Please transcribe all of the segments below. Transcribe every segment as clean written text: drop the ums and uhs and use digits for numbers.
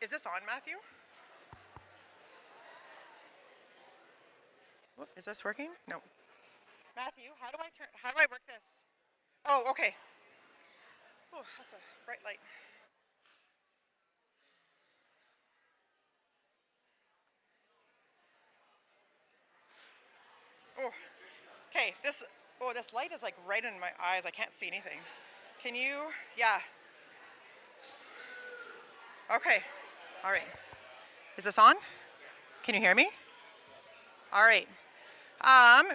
Is this on, Matthew? Is this working? No. Matthew, how do I work this? Oh, okay. Oh, that's a bright light. Oh, okay. This light is like right in my eyes. I can't see anything. Can you? Yeah. Okay. All right. Is this on? Can you hear me? All right.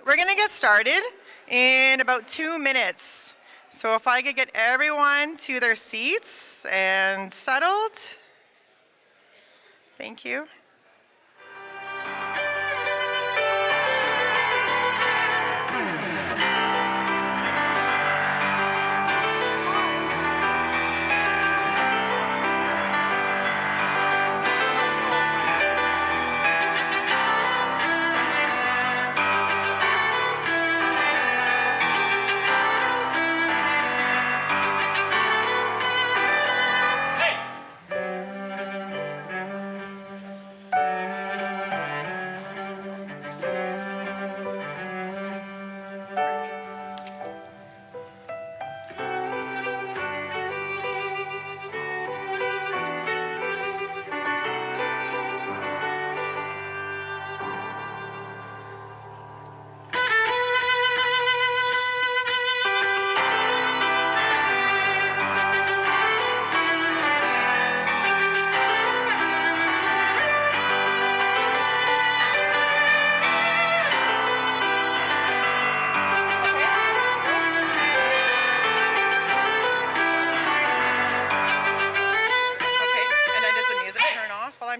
We're gonna get started in about 2 minutes. So if I could get everyone to their seats and settled. Thank you.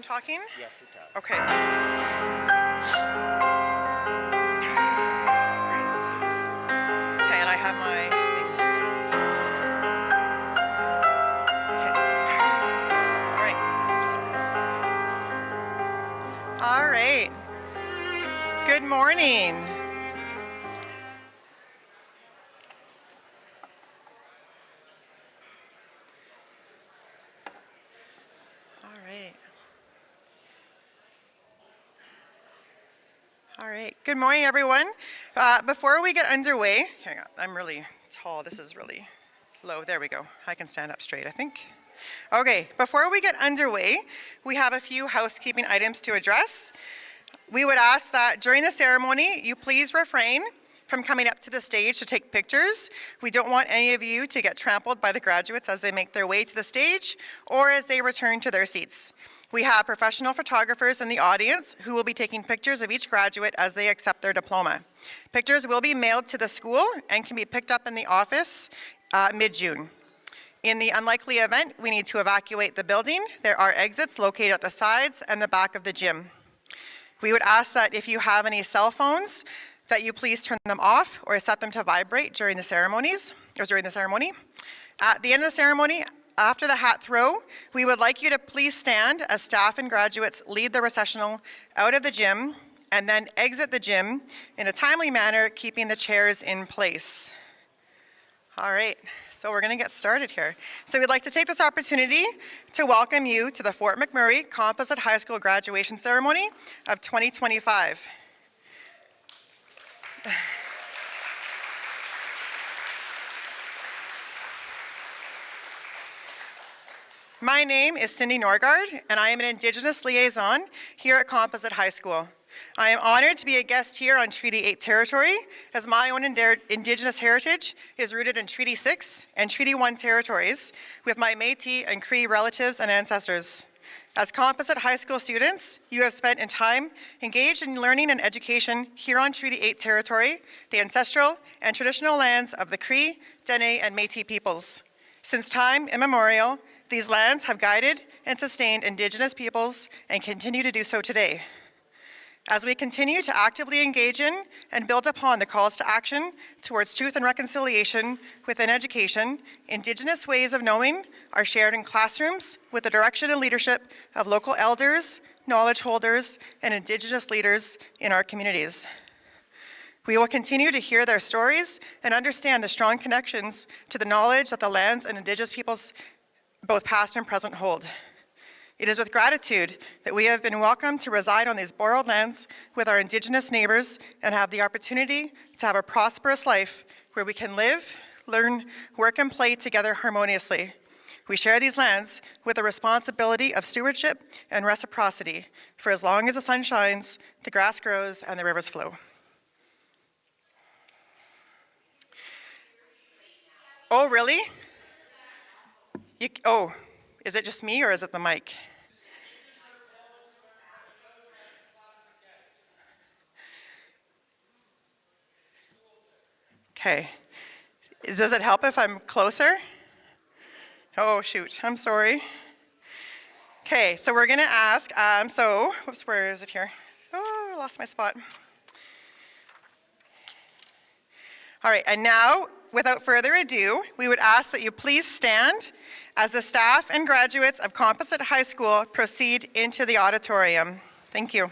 Talking? Yes, it does. Okay. Okay, and I have my thing. Okay. All right. Good morning. All right, good morning everyone. Before we get underway, hang on, I'm really tall, this is really low, there we go. I can stand up straight, I think. Okay, before we get underway, we have a few housekeeping items to address. We would ask that during the ceremony, you please refrain from coming up to the stage to take pictures. We don't want any of you to get trampled by the graduates as they make their way to the stage or as they return to their seats. We have professional photographers in the audience who will be taking pictures of each graduate as they accept their diploma. Pictures will be mailed to the school and can be picked up in the office mid-June. In the unlikely event we need to evacuate the building, there are exits located at the sides and the back of the gym. We would ask that if you have any cell phones, that you please turn them off or set them to vibrate during the ceremony. At the end of the ceremony, after the hat throw, we would like you to please stand as staff and graduates lead the recessional out of the gym and then exit the gym in a timely manner, keeping the chairs in place. All right, so we're gonna get started here. So we'd like to take this opportunity to welcome you to the Fort McMurray Composite High School graduation ceremony of 2025. My name is Cindy Norgard, and I am an Indigenous liaison here at Composite High School. I am honored to be a guest here on Treaty 8 territory, as my own Indigenous heritage is rooted in Treaty 6 and Treaty 1 territories, with my Métis and Cree relatives and ancestors. As Composite High School students, you have spent time engaged in learning and education here on Treaty 8 territory, the ancestral and traditional lands of the Cree, Dene, and Métis peoples. Since time immemorial, these lands have guided and sustained Indigenous peoples and continue to do so today. As we continue to actively engage in and build upon the calls to action towards truth and reconciliation within education, Indigenous ways of knowing are shared in classrooms with the direction and leadership of local elders, knowledge holders, and Indigenous leaders in our communities. We will continue to hear their stories and understand the strong connections to the knowledge that the lands and Indigenous peoples, both past and present, hold. It is with gratitude that we have been welcomed to reside on these borrowed lands with our Indigenous neighbours and have the opportunity to have a prosperous life where we can live, learn, work, and play together harmoniously. We share these lands with the responsibility of stewardship and reciprocity for as long as the sun shines, the grass grows, and the rivers flow. Oh, really? Is it just me or is it the mic? Okay. Does it help if I'm closer? Oh, shoot. I'm sorry. Okay, so we're going to ask, whoops, where is it here? Oh, I lost my spot. All right, and now, without further ado, we would ask that you please stand as the staff and graduates of Composite High School proceed into the auditorium. Thank you.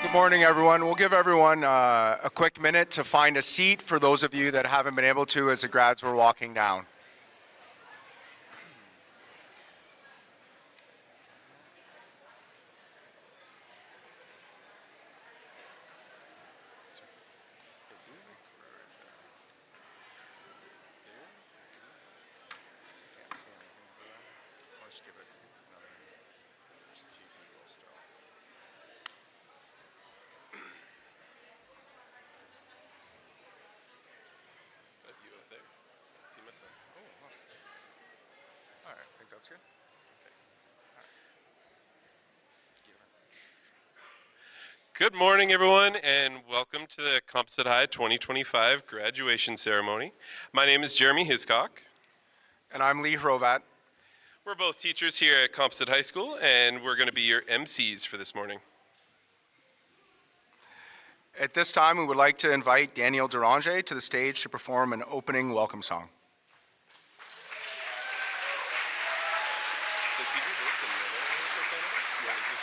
Good morning, everyone. We'll give everyone a quick minute to find a seat for those of you that haven't been able to as the grads were walking down. All right, I think that's good. Good morning, everyone, and welcome to the Composite High 2025 graduation ceremony. My name is Jeremy Hiscock. And I'm Lee Hrovat. We're both teachers here at Composite High School, and we're going to be your MCs for this morning. At this time, we would like to invite Daniel Deranger to the stage to perform an opening welcome song. Does he do this in Canada? Yeah, is this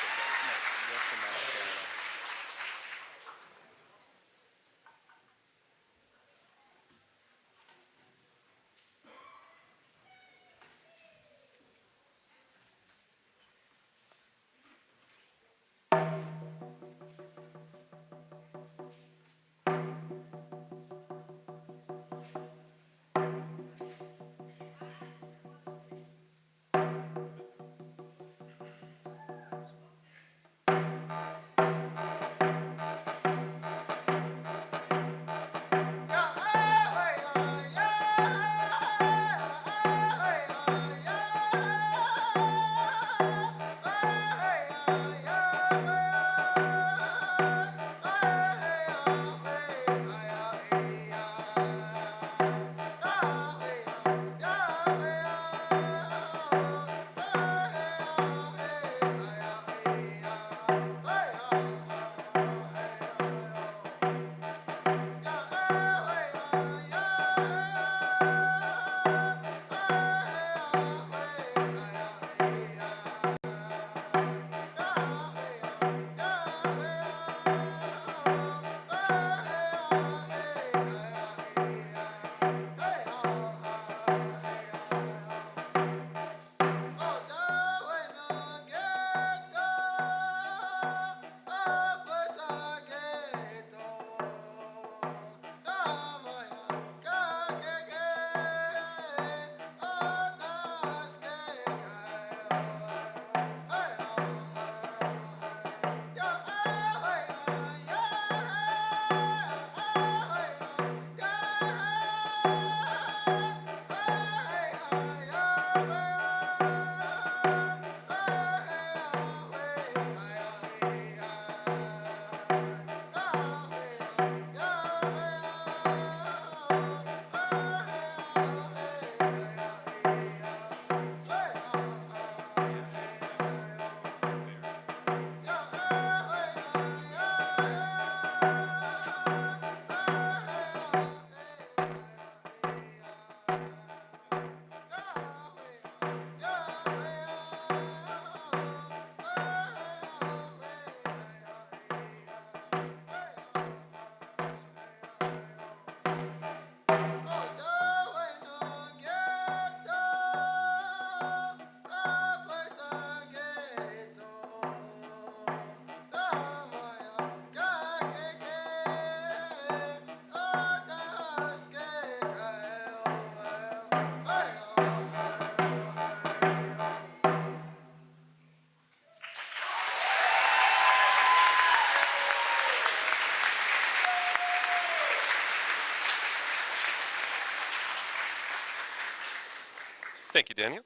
Thank you, Daniel.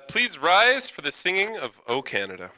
Please rise for the singing of O Canada.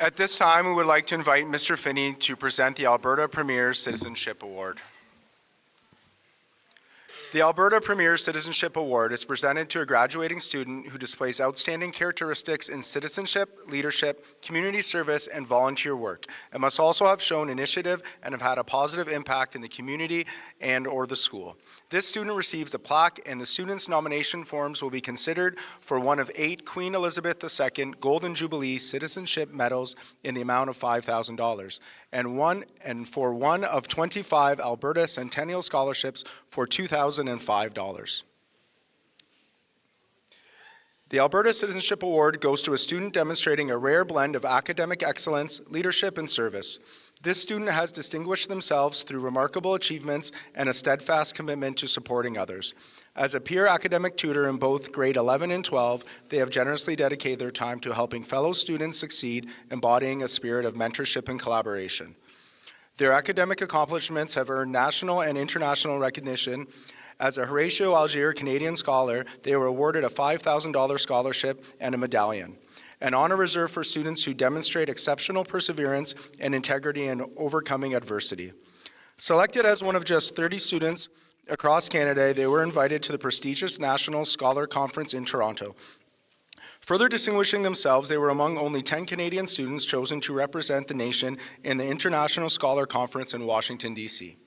At this time, we would like to invite Mr. Finney to present the Alberta Premier Citizenship Award. The Alberta Premier Citizenship Award is presented to a graduating student who displays outstanding characteristics in citizenship, leadership, community service, and volunteer work, and must also have shown initiative and have had a positive impact in the community and/or the school. This student receives a plaque, and the student's nomination forms will be considered for one of 8 Queen Elizabeth II Golden Jubilee Citizenship Medals in the amount of $5,000, and for one of 25 Alberta Centennial Scholarships for $2,005. The Alberta Citizenship Award goes to a student demonstrating a rare blend of academic excellence, leadership, and service. This student has distinguished themselves through remarkable achievements and a steadfast commitment to supporting others. As a peer academic tutor in both grade 11 and 12, they have generously dedicated their time to helping fellow students succeed, embodying a spirit of mentorship and collaboration. Their academic accomplishments have earned national and international recognition. As a Horatio Algier Canadian Scholar, they were awarded a $5,000 scholarship and a medallion, an honor reserved for students who demonstrate exceptional perseverance and integrity in overcoming adversity. Selected as one of just 30 students across Canada, they were invited to the prestigious National Scholar Conference in Toronto. Further distinguishing themselves, they were among only 10 Canadian students chosen to represent the nation in the International Scholar Conference in Washington, D.C.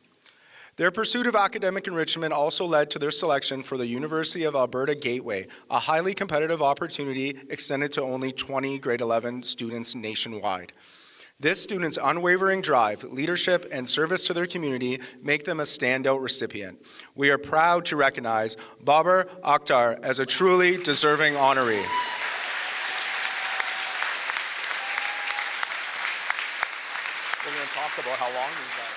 Their pursuit of academic enrichment also led to their selection for the University of Alberta Gateway, a highly competitive opportunity extended to only 20 grade 11 students nationwide. This student's unwavering drive, leadership, and service to their community make them a standout recipient. We are proud to recognize Babar Akhtar as a truly deserving honoree. We're going to talk about how long we've got.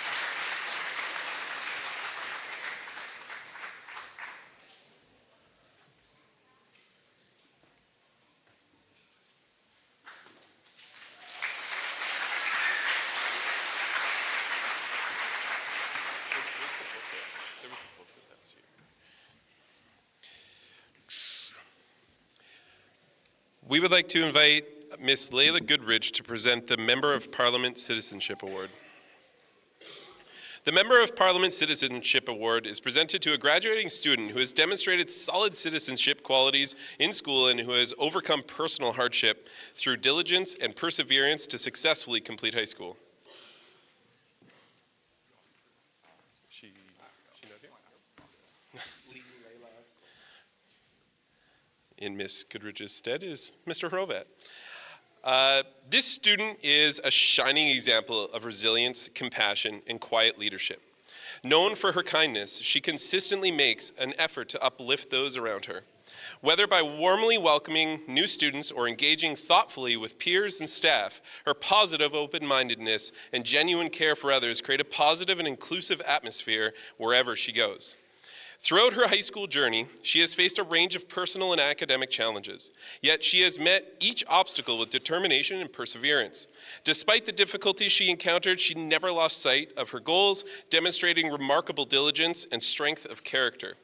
We would like to invite Ms. Layla Goodridge to present the Member of Parliament Citizenship Award. The Member of Parliament Citizenship Award is presented to a graduating student who has demonstrated solid citizenship qualities in school and who has overcome personal hardship through diligence and perseverance to successfully complete high school. In Ms. Goodridge's stead is Mr. Hrovat. This student is a shining example of resilience, compassion, and quiet leadership. Known for her kindness, she consistently makes an effort to uplift those around her. Whether by warmly welcoming new students or engaging thoughtfully with peers and staff, her positive open-mindedness and genuine care for others create a positive and inclusive atmosphere wherever she goes. Throughout her high school journey, she has faced a range of personal and academic challenges, yet she has met each obstacle with determination and perseverance. Despite the difficulties she encountered, she never lost sight of her goals, demonstrating remarkable diligence and strength of character.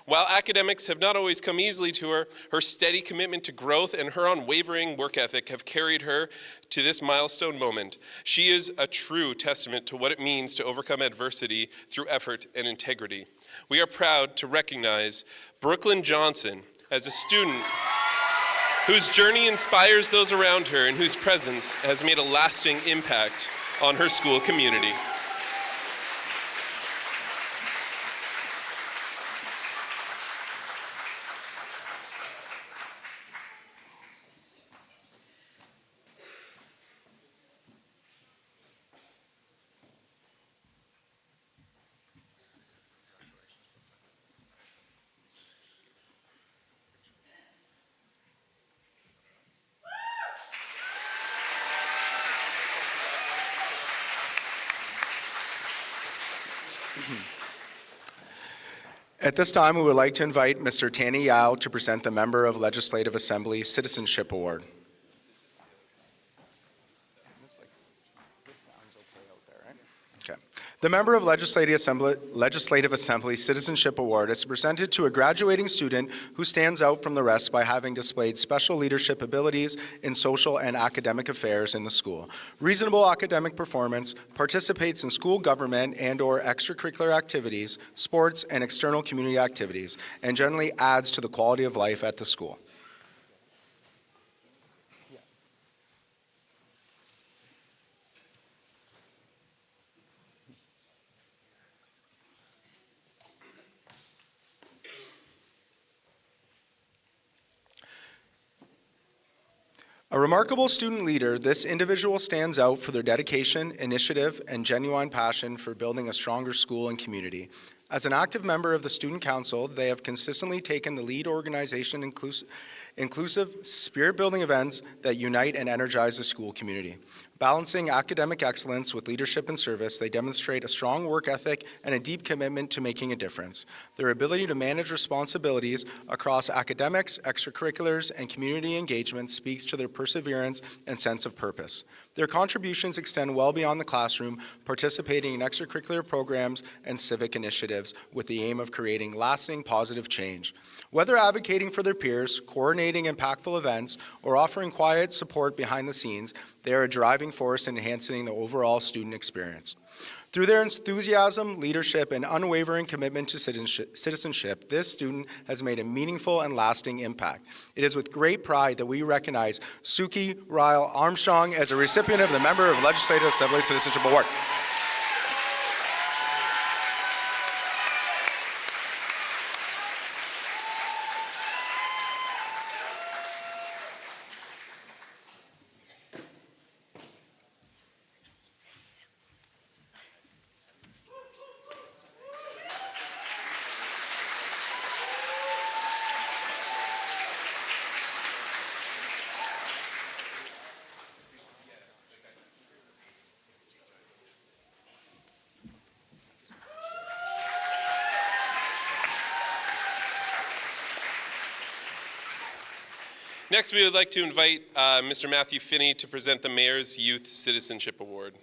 While academics have not always come easily to her, her steady commitment to growth and her unwavering work ethic have carried her to this milestone moment. She is a true testament to what it means to overcome adversity through effort and integrity. We are proud to recognize Brooklyn Johnson as a student whose journey inspires those around her and whose presence has made a lasting impact on her school community. At this time, we would like to invite Mr. Tanny Yao to present the Member of Legislative Assembly Citizenship Award. Okay. The Member of Legislative Assembly Citizenship Award is presented to a graduating student who stands out from the rest by having displayed special leadership abilities in social and academic affairs in the school, reasonable academic performance, participates in school government and/or extracurricular activities, sports, and external community activities, and generally adds to the quality of life at the school. A remarkable student leader, this individual stands out for their dedication, initiative, and genuine passion for building a stronger school and community. As an active member of the Student Council, they have consistently taken the lead organization inclusive spirit-building events that unite and energize the school community. Balancing academic excellence with leadership and service, they demonstrate a strong work ethic and a deep commitment to making a difference. Their ability to manage responsibilities across academics, extracurriculars, and community engagement speaks to their perseverance and sense of purpose. Their contributions extend well beyond the classroom, participating in extracurricular programs and civic initiatives with the aim of creating lasting positive change. Whether advocating for their peers, coordinating impactful events, or offering quiet support behind the scenes, they are a driving force in enhancing the overall student experience. Through their enthusiasm, leadership, and unwavering commitment to citizenship, this student has made a meaningful and lasting impact. It is with great pride that we recognize Suki Ryle Armstrong as a recipient of the Member of Legislative Assembly Citizenship Award. Next, we would like to invite Mr. Matthew Finney to present the Mayor's Youth Citizenship Award.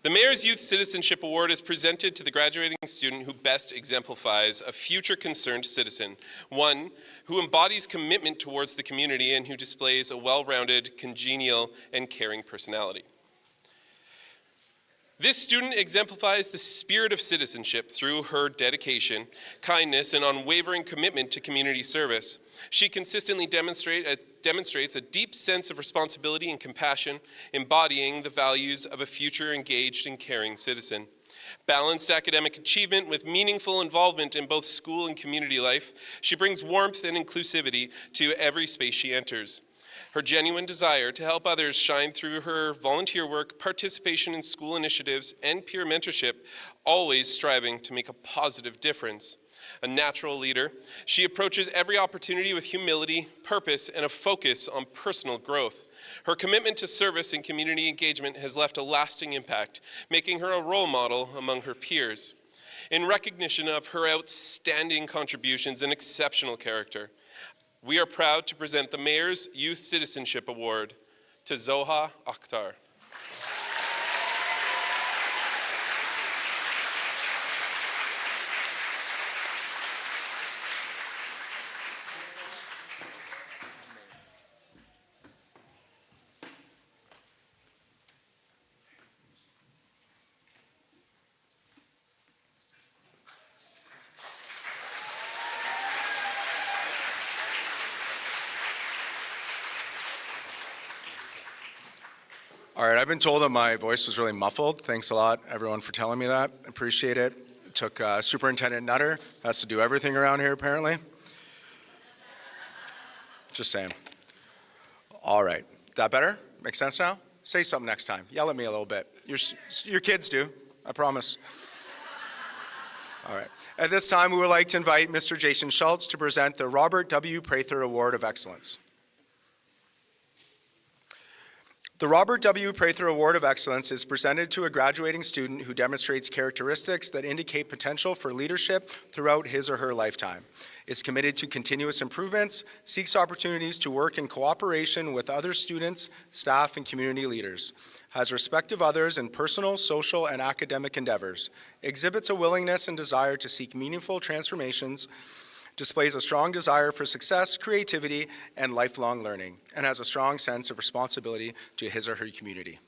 The Mayor's Youth Citizenship Award is presented to the graduating student who best exemplifies a future concerned citizen, one who embodies commitment towards the community and who displays a well-rounded, congenial, and caring personality. This student exemplifies the spirit of citizenship through her dedication, kindness, and unwavering commitment to community service. She consistently demonstrates a deep sense of responsibility and compassion, embodying the values of a future engaged and caring citizen. Balanced academic achievement with meaningful involvement in both school and community life, she brings warmth and inclusivity to every space she enters. Her genuine desire to help others shine through her volunteer work, participation in school initiatives, and peer mentorship, always striving to make a positive difference. A natural leader, she approaches every opportunity with humility, purpose, and a focus on personal growth. Her commitment to service and community engagement has left a lasting impact, making her a role model among her peers. In recognition of her outstanding contributions and exceptional character, we are proud to present the Mayor's Youth Citizenship Award to Zoha Akhtar. All right, I've been told that my voice was really muffled. Thanks a lot, everyone, for telling me that. Appreciate it. It took Superintendent Nutter, has to do everything around here, apparently. Just saying. All right, that better? Make sense now? Say something next time. Yell at me a little bit. Your kids do, I promise. All right. At this time, we would like to invite Mr. Jason Schultz to present the Robert W. Prather Award of Excellence. The Robert W. Prather Award of Excellence is presented to a graduating student who demonstrates characteristics that indicate potential for leadership throughout his or her lifetime, is committed to continuous improvements, seeks opportunities to work in cooperation with other students, staff, and community leaders, has respect of others in personal, social, and academic endeavors, exhibits a willingness and desire to seek meaningful transformations, displays a strong desire for success, creativity, and lifelong learning, and has a strong sense of responsibility to his or her community.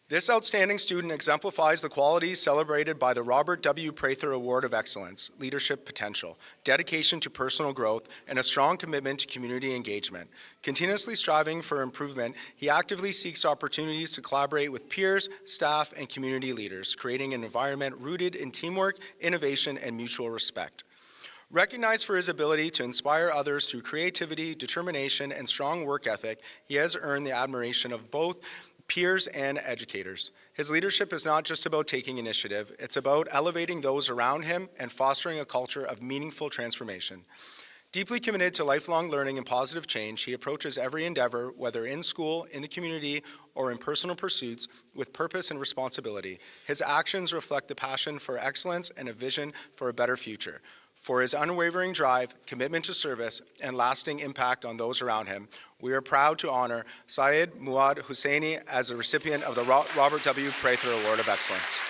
This outstanding student exemplifies the qualities celebrated by the Robert W. Prather Award of Excellence: leadership potential, dedication to personal growth, and a strong commitment to community engagement. Continuously striving for improvement, he actively seeks opportunities to collaborate with peers, staff, and community leaders, creating an environment rooted in teamwork, innovation, and mutual respect. Recognized for his ability to inspire others through creativity, determination, and strong work ethic, he has earned the admiration of both peers and educators. His leadership is not just about taking initiative, it's about elevating those around him and fostering a culture of meaningful transformation. Deeply committed to lifelong learning and positive change, he approaches every endeavor, whether in school, in the community, or in personal pursuits, with purpose and responsibility. His actions reflect the passion for excellence and a vision for a better future. For his unwavering drive, commitment to service, and lasting impact on those around him, we are proud to honor Syed Muad Hussaini as a recipient of the Robert W. Prather Award of Excellence.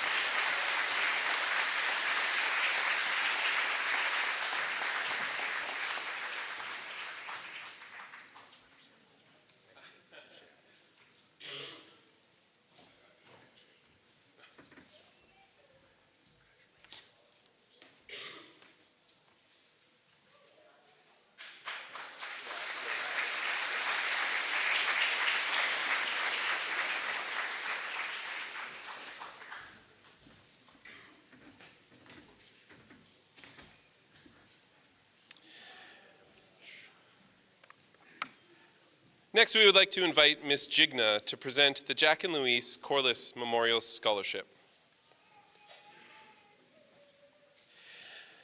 Next, we would like to invite Ms. Jigna to present the Jack and Louise Corliss Memorial Scholarship.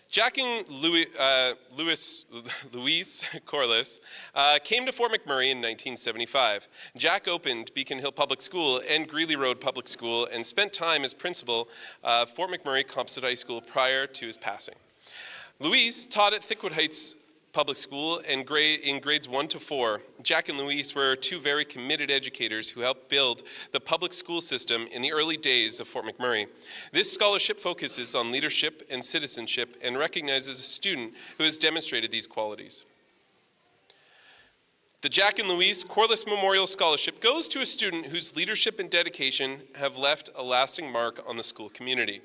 Jack and Louise Corliss came to Fort McMurray in 1975. Jack opened Beacon Hill Public School and Greeley Road Public School and spent time as principal of Fort McMurray Composite High School prior to his passing. Louise taught at Thickwood Heights Public School and in grades 1 to 4. Jack and Louise were two very committed educators who helped build the public school system in the early days of Fort McMurray. This scholarship focuses on leadership and citizenship and recognizes a student who has demonstrated these qualities. The Jack and Louise Corliss Memorial Scholarship goes to a student whose leadership and dedication have left a lasting mark on the school community.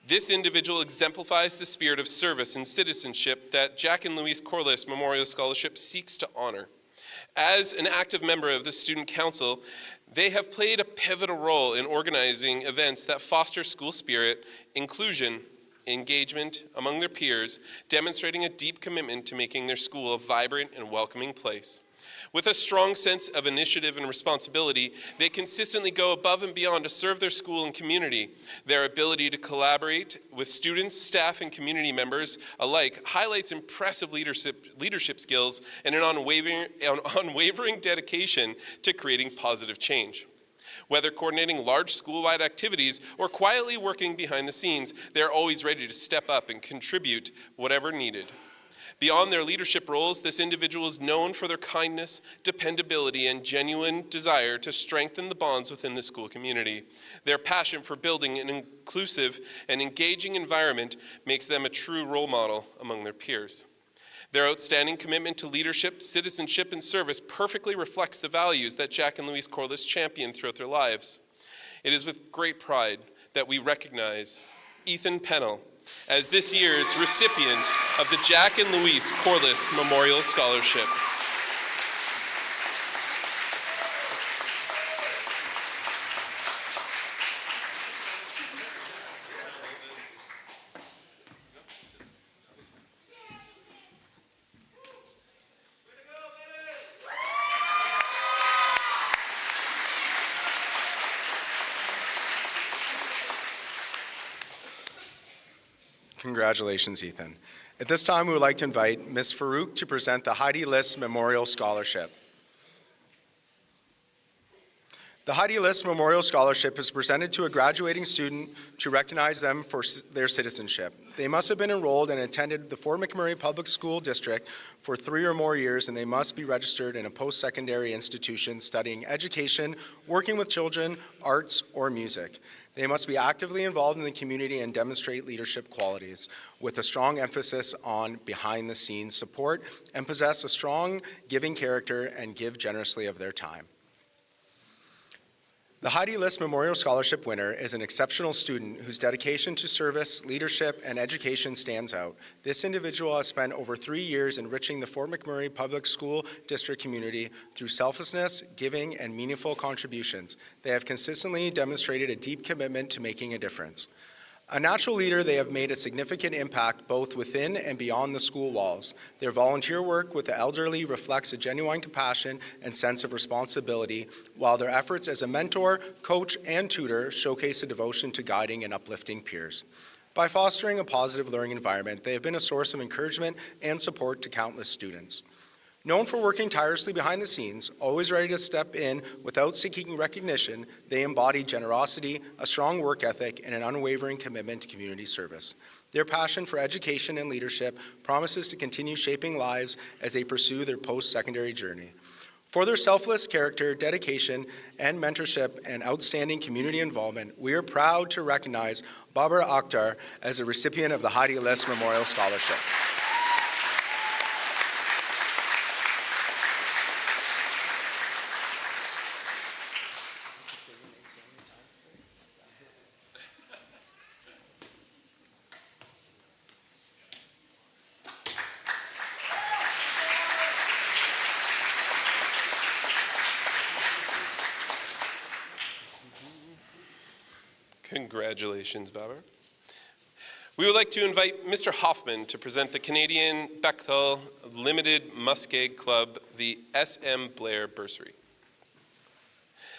This individual exemplifies the spirit of service and citizenship that Jack and Louise Corliss Memorial Scholarship seeks to honor. As an active member of the Student Council, they have played a pivotal role in organizing events that foster school spirit, inclusion, engagement among their peers, demonstrating a deep commitment to making their school a vibrant and welcoming place. With a strong sense of initiative and responsibility, they consistently go above and beyond to serve their school and community. Their ability to collaborate with students, staff, and community members alike highlights impressive leadership skills and an unwavering dedication to creating positive change. Whether coordinating large school-wide activities or quietly working behind the scenes, they're always ready to step up and contribute whatever needed. Beyond their leadership roles, this individual is known for their kindness, dependability, and genuine desire to strengthen the bonds within the school community. Their passion for building an inclusive and engaging environment makes them a true role model among their peers. Their outstanding commitment to leadership, citizenship, and service perfectly reflects the values that Jack and Louise Corliss championed throughout their lives. It is with great pride that we recognize Ethan Pennell as this year's recipient of the Jack and Louise Corliss Memorial Scholarship. Congratulations, Ethan. At this time, we would like to invite Ms. Farouk to present the Heidi Liss Memorial Scholarship. The Heidi List Memorial Scholarship is presented to a graduating student to recognize them for their citizenship. They must have been enrolled and attended the Fort McMurray Public School District for 3 or more years, and they must be registered in a post-secondary institution studying education, working with children, arts, or music. They must be actively involved in the community and demonstrate leadership qualities with a strong emphasis on behind-the-scenes support and possess a strong giving character and give generously of their time. The Heidi List Memorial Scholarship winner is an exceptional student whose dedication to service, leadership, and education stands out. This individual has spent over 3 years enriching the Fort McMurray Public School District community through selflessness, giving, and meaningful contributions. They have consistently demonstrated a deep commitment to making a difference. A natural leader, they have made a significant impact both within and beyond the school walls. Their volunteer work with the elderly reflects a genuine compassion and sense of responsibility, while their efforts as a mentor, coach, and tutor showcase a devotion to guiding and uplifting peers. By fostering a positive learning environment, they have been a source of encouragement and support to countless students. Known for working tirelessly behind the scenes, always ready to step in without seeking recognition, they embody generosity, a strong work ethic, and an unwavering commitment to community service. Their passion for education and leadership promises to continue shaping lives as they pursue their post-secondary journey. For their selfless character, dedication, and mentorship and outstanding community involvement, we are proud to recognize Barbara Akhtar as a recipient of the Heidi List Memorial Scholarship. Congratulations, Barbara. We would like to invite Mr. Hoffman to present the Canadian Bechtel Limited Muskeg Club the S.M. Blair Bursary.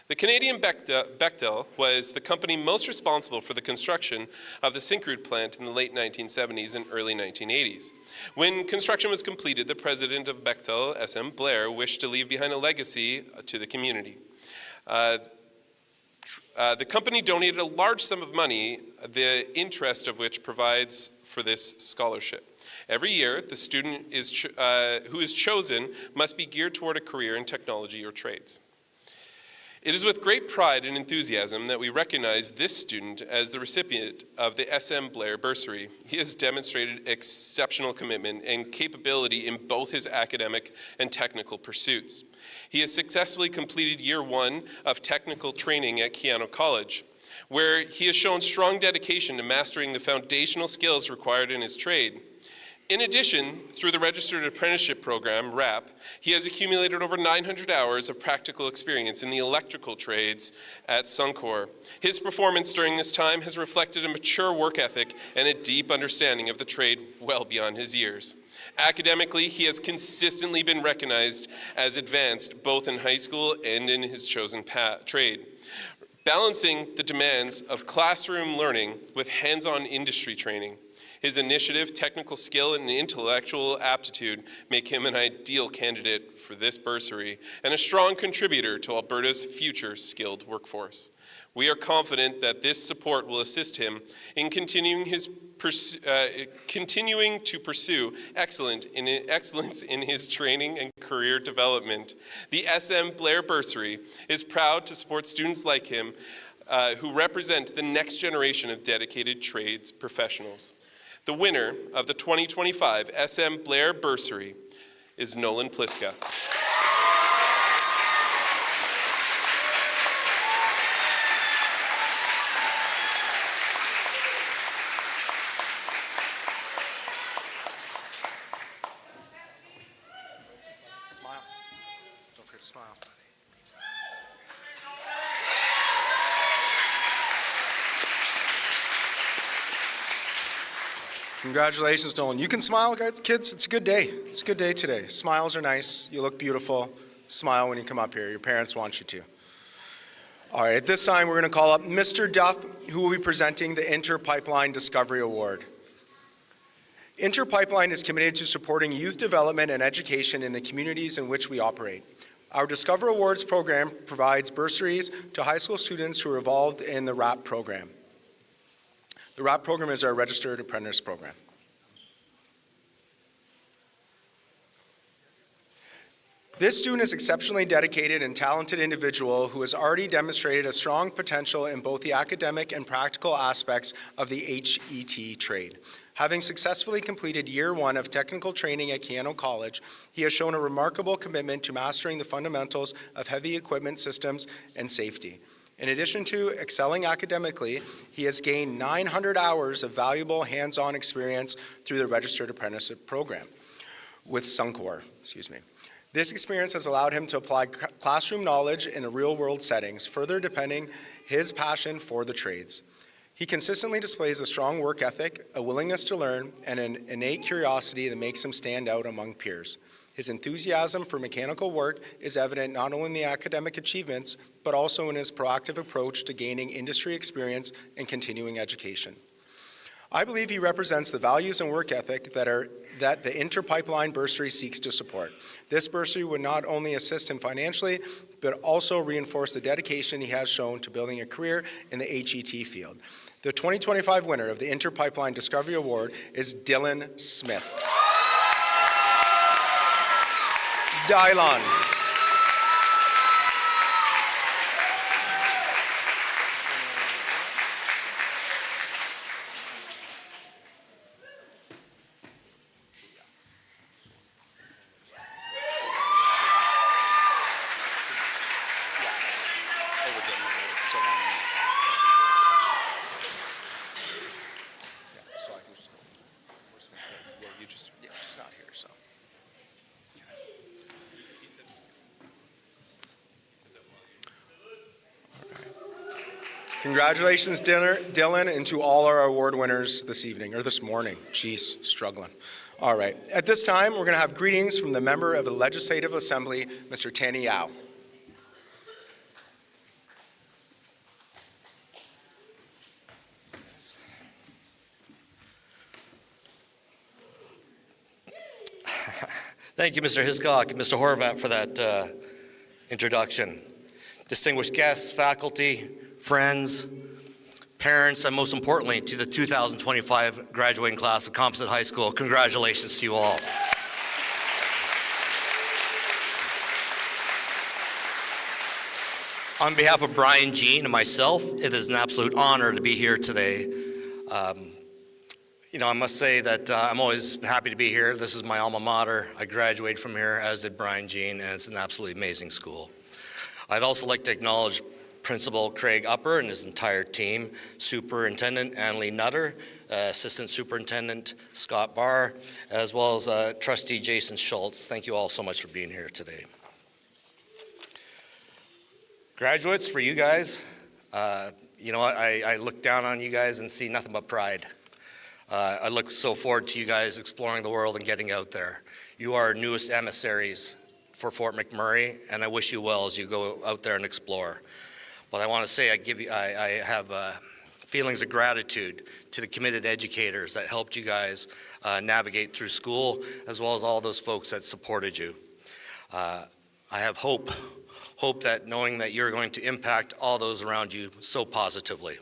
The Canadian Bechtel was the company most responsible for the construction of the Syncrude plant in the late 1970s and early 1980s. When construction was completed, the president of Bechtel, S.M. Blair, wished to leave behind a legacy to the community. The company donated a large sum of money, the interest of which provides for this scholarship. Every year, the student who is chosen must be geared toward a career in technology or trades. It is with great pride and enthusiasm that we recognize this student as the recipient of the S.M. Blair Bursary. He has demonstrated exceptional commitment and capability in both his academic and technical pursuits. He has successfully completed year 1 of technical training at Keano College, where he has shown strong dedication to mastering the foundational skills required in his trade. In addition, through the Registered Apprenticeship Program, RAP, he has accumulated over 900 hours of practical experience in the electrical trades at Suncor. His performance during this time has reflected a mature work ethic and a deep understanding of the trade well beyond his years. Academically, he has consistently been recognized as advanced both in high school and in his chosen trade. Balancing the demands of classroom learning with hands-on industry training, his initiative, technical skill, and intellectual aptitude make him an ideal candidate for this bursary and a strong contributor to Alberta's future skilled workforce. We are confident that this support will assist him in continuing to pursue excellence in his training and career development. The S.M. Blair Bursary is proud to support students like him who represent the next generation of dedicated trades professionals. The winner of the 2025 S.M. Blair Bursary is Nolan Pliska. Smile. Don't forget to smile. Congratulations, Nolan. You can smile, kids. It's a good day. It's a good day today. Smiles are nice. You look beautiful. Smile when you come up here. Your parents want you to. All right, at this time, we're going to call up Mr. Duff, who will be presenting the Inter-Pipeline Discovery Award. Inter-Pipeline is committed to supporting youth development and education in the communities in which we operate. Our Discover Awards program provides bursaries to high school students who are involved in the RAP program. The RAP program is our Registered Apprentice Program. This student is an exceptionally dedicated and talented individual who has already demonstrated a strong potential in both the academic and practical aspects of the HET trade. Having successfully completed year 1 of technical training at Keano College, he has shown a remarkable commitment to mastering the fundamentals of heavy equipment systems and safety. In addition to excelling academically, he has gained 900 hours of valuable hands-on experience through the Registered Apprenticeship Program with Suncor. This experience has allowed him to apply classroom knowledge in real-world settings, further deepening his passion for the trades. He consistently displays a strong work ethic, a willingness to learn, and an innate curiosity that makes him stand out among peers. His enthusiasm for mechanical work is evident not only in the academic achievements, but also in his proactive approach to gaining industry experience and continuing education. I believe he represents the values and work ethic that the Interpipeline bursary seeks to support. This bursary would not only assist him financially, but also reinforce the dedication he has shown to building a career in the HET field. The 2025 winner of the Interpipeline Discovery Award is Dylan Smith. Dylan. Congratulations, Dylan, and to all our award winners this evening, or this morning. Jeez, struggling. All right. At this time, we're going to have greetings from the member of the Legislative Assembly, Mr. Tanny Yao. Thank you, Mr. Hiscock and Mr. Horvat, for that introduction. Distinguished guests, faculty, friends, parents, and most importantly, to the 2025 graduating class of Composite High School, congratulations to you all. On behalf of Brian Jean and myself, it is an absolute honor to be here today. I must say that I'm always happy to be here. This is my alma mater. I graduated from here, as did Brian Jean, and it's an absolutely amazing school. I'd also like to acknowledge Principal Craig Upper and his entire team, Superintendent Annalie Nutter, Assistant Superintendent Scott Barr, as well as Trustee Jason Schultz. Thank you all so much for being here today. Graduates, for you guys, I look down on you guys and see nothing but pride. I look so forward to you guys exploring the world and getting out there. You are our newest emissaries for Fort McMurray, and I wish you well as you go out there and explore. But I want to say I have feelings of gratitude to the committed educators that helped you guys navigate through school, as well as all those folks that supported you. I have hope that knowing that you're going to impact all those around you so positively.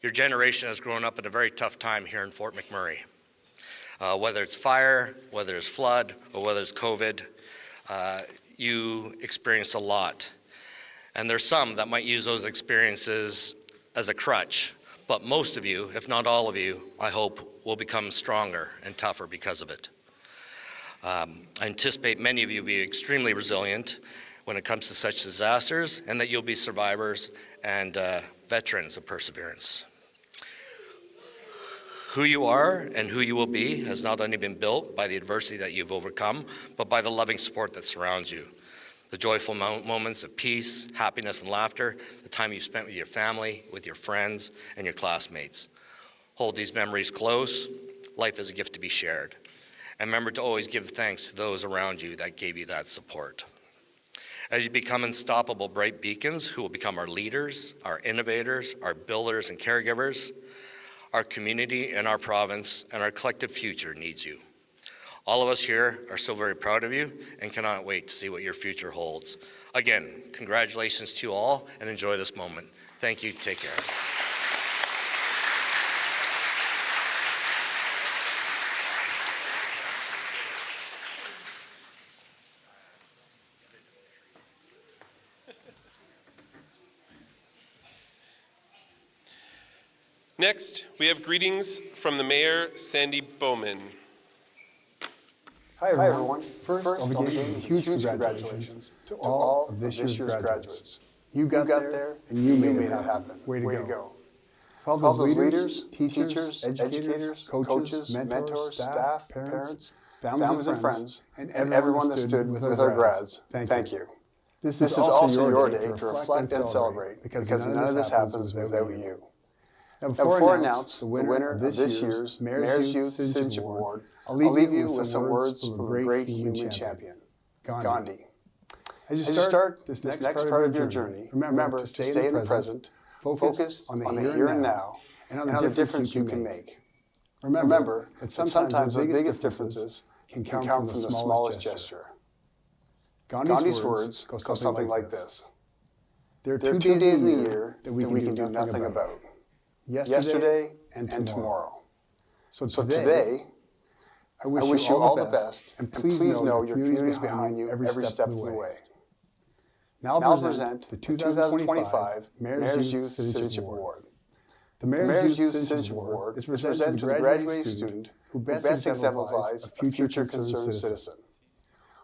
Your generation has grown up at a very tough time here in Fort McMurray. Whether it's fire, whether it's flood, or whether it's COVID, you experienced a lot. And there's some that might use those experiences as a crutch, but most of you, if not all of you, I hope will become stronger and tougher because of it. I anticipate many of you will be extremely resilient when it comes to such disasters, and that you'll be survivors and veterans of perseverance. Who you are and who you will be has not only been built by the adversity that you've overcome, but by the loving support that surrounds you. The joyful moments of peace, happiness, and laughter, the time you've spent with your family, with your friends, and your classmates. Hold these memories close. Life is a gift to be shared. And remember to always give thanks to those around you that gave you that support. As you become unstoppable bright beacons who will become our leaders, our innovators, our builders and caregivers, our community and our province and our collective future needs you. All of us here are so very proud of you and cannot wait to see what your future holds. Again, congratulations to you all and enjoy this moment. Thank you. Take care. Next, we have greetings from the Mayor, Sandy Bowman. Hi everyone. First, I'll begin with huge congratulations to all of this year's graduates. You got there and you made it happen. Way to go. All those leaders, teachers, educators, coaches, mentors, staff, parents, families and friends, and everyone that stood with our grads. Thank you. This is also your day to reflect and celebrate because none of this happens without you. Now, before I announce the winner of this year's Mayor's Youth Citizenship Award, I'll leave you with some words from a great human champion, Gandhi. As you start this next part of your journey, remember to stay in the present, focus on the here and now, and on the difference you can make. Remember that sometimes the biggest differences can come from the smallest gesture. Gandhi's words go something like this. There are 2 days in the year that we can do nothing about. Yesterday and tomorrow. So today, I wish you all the best, and please know your community is behind you every step of the way. Now I'll present the 2025 Mayor's Youth Citizenship Award. The Mayor's Youth Citizenship Award is presented to the graduating student who best exemplifies a future concerned citizen.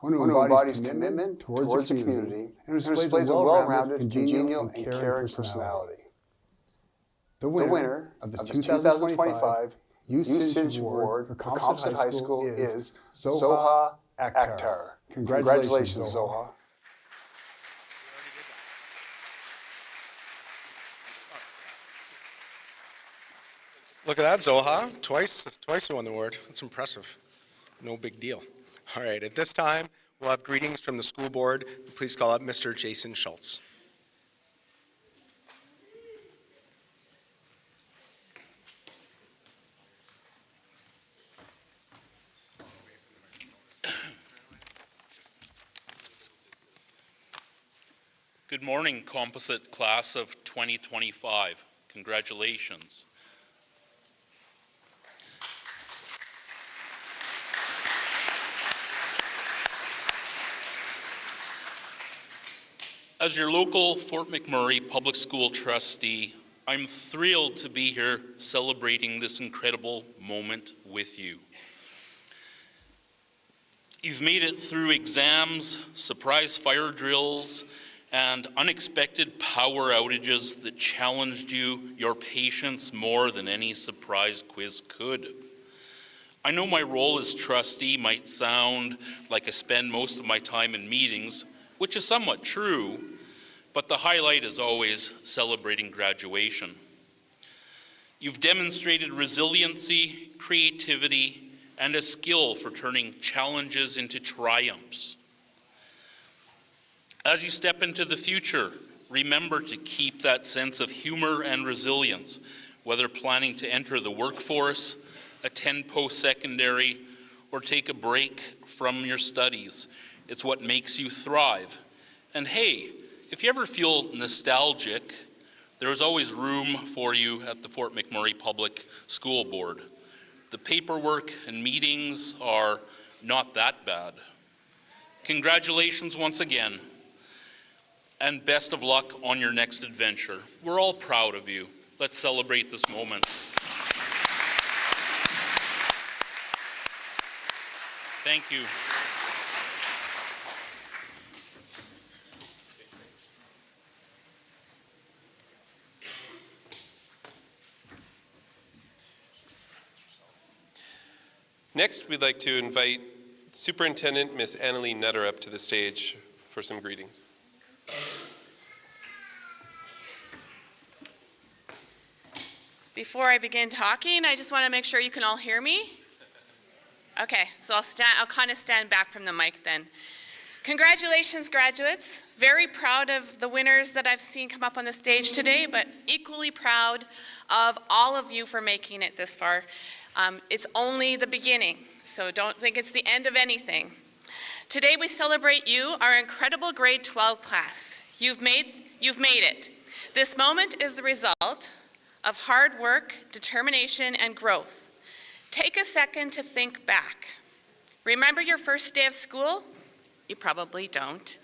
One who embodies commitment towards the community and who displays a well-rounded, congenial, and caring personality. The winner of the 2025 Youth Citizenship Award for Composite High School is Zoha Akhtar. Congratulations, Zoha. Look at that, Zoha. Twice you won the award. That's impressive. No big deal. All right, at this time, we'll have greetings from the school board. Please call up Mr. Jason Schultz. Good morning, Composite Class of 2025. Congratulations. As your local Fort McMurray Public School trustee, I'm thrilled to be here celebrating this incredible moment with you. You've made it through exams, surprise fire drills, and unexpected power outages that challenged you, your patience, more than any surprise quiz could. I know my role as trustee might sound like I spend most of my time in meetings, which is somewhat true, but the highlight is always celebrating graduation. You've demonstrated resiliency, creativity, and a skill for turning challenges into triumphs. As you step into the future, remember to keep that sense of humor and resilience, whether planning to enter the workforce, attend post-secondary, or take a break from your studies. It's what makes you thrive. And hey, if you ever feel nostalgic, there is always room for you at the Fort McMurray Public School Board. The paperwork and meetings are not that bad. Congratulations once again, and best of luck on your next adventure. We're all proud of you. Let's celebrate this moment. Thank you. Next, we'd like to invite Superintendent Miss Annalee Nutter up to the stage for some greetings. Before I begin talking, I just want to make sure you can all hear me. Okay, so I'll kind of stand back from the mic then. Congratulations, graduates. Very proud of the winners that I've seen come up on the stage today, but equally proud of all of you for making it this far. It's only the beginning, so don't think it's the end of anything. Today we celebrate you, our incredible grade 12 class. You've made it. This moment is the result of hard work, determination, and growth. Take a second to think back. Remember your first day of school? You probably don't.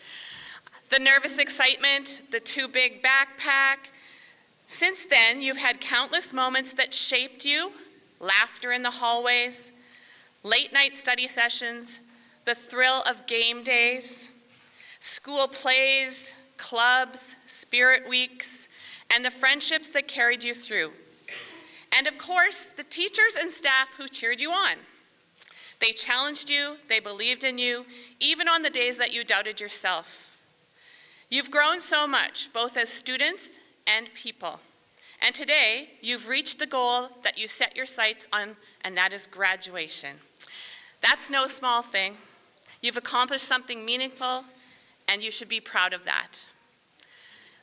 The nervous excitement, the too big backpack. Since then, you've had countless moments that shaped you, laughter in the hallways, late night study sessions, the thrill of game days, school plays, clubs, spirit weeks, and the friendships that carried you through. And of course, the teachers and staff who cheered you on. They challenged you, they believed in you, even on the days that you doubted yourself. You've grown so much, both as students and people. And today, you've reached the goal that you set your sights on, and that is graduation. That's no small thing. You've accomplished something meaningful, and you should be proud of that.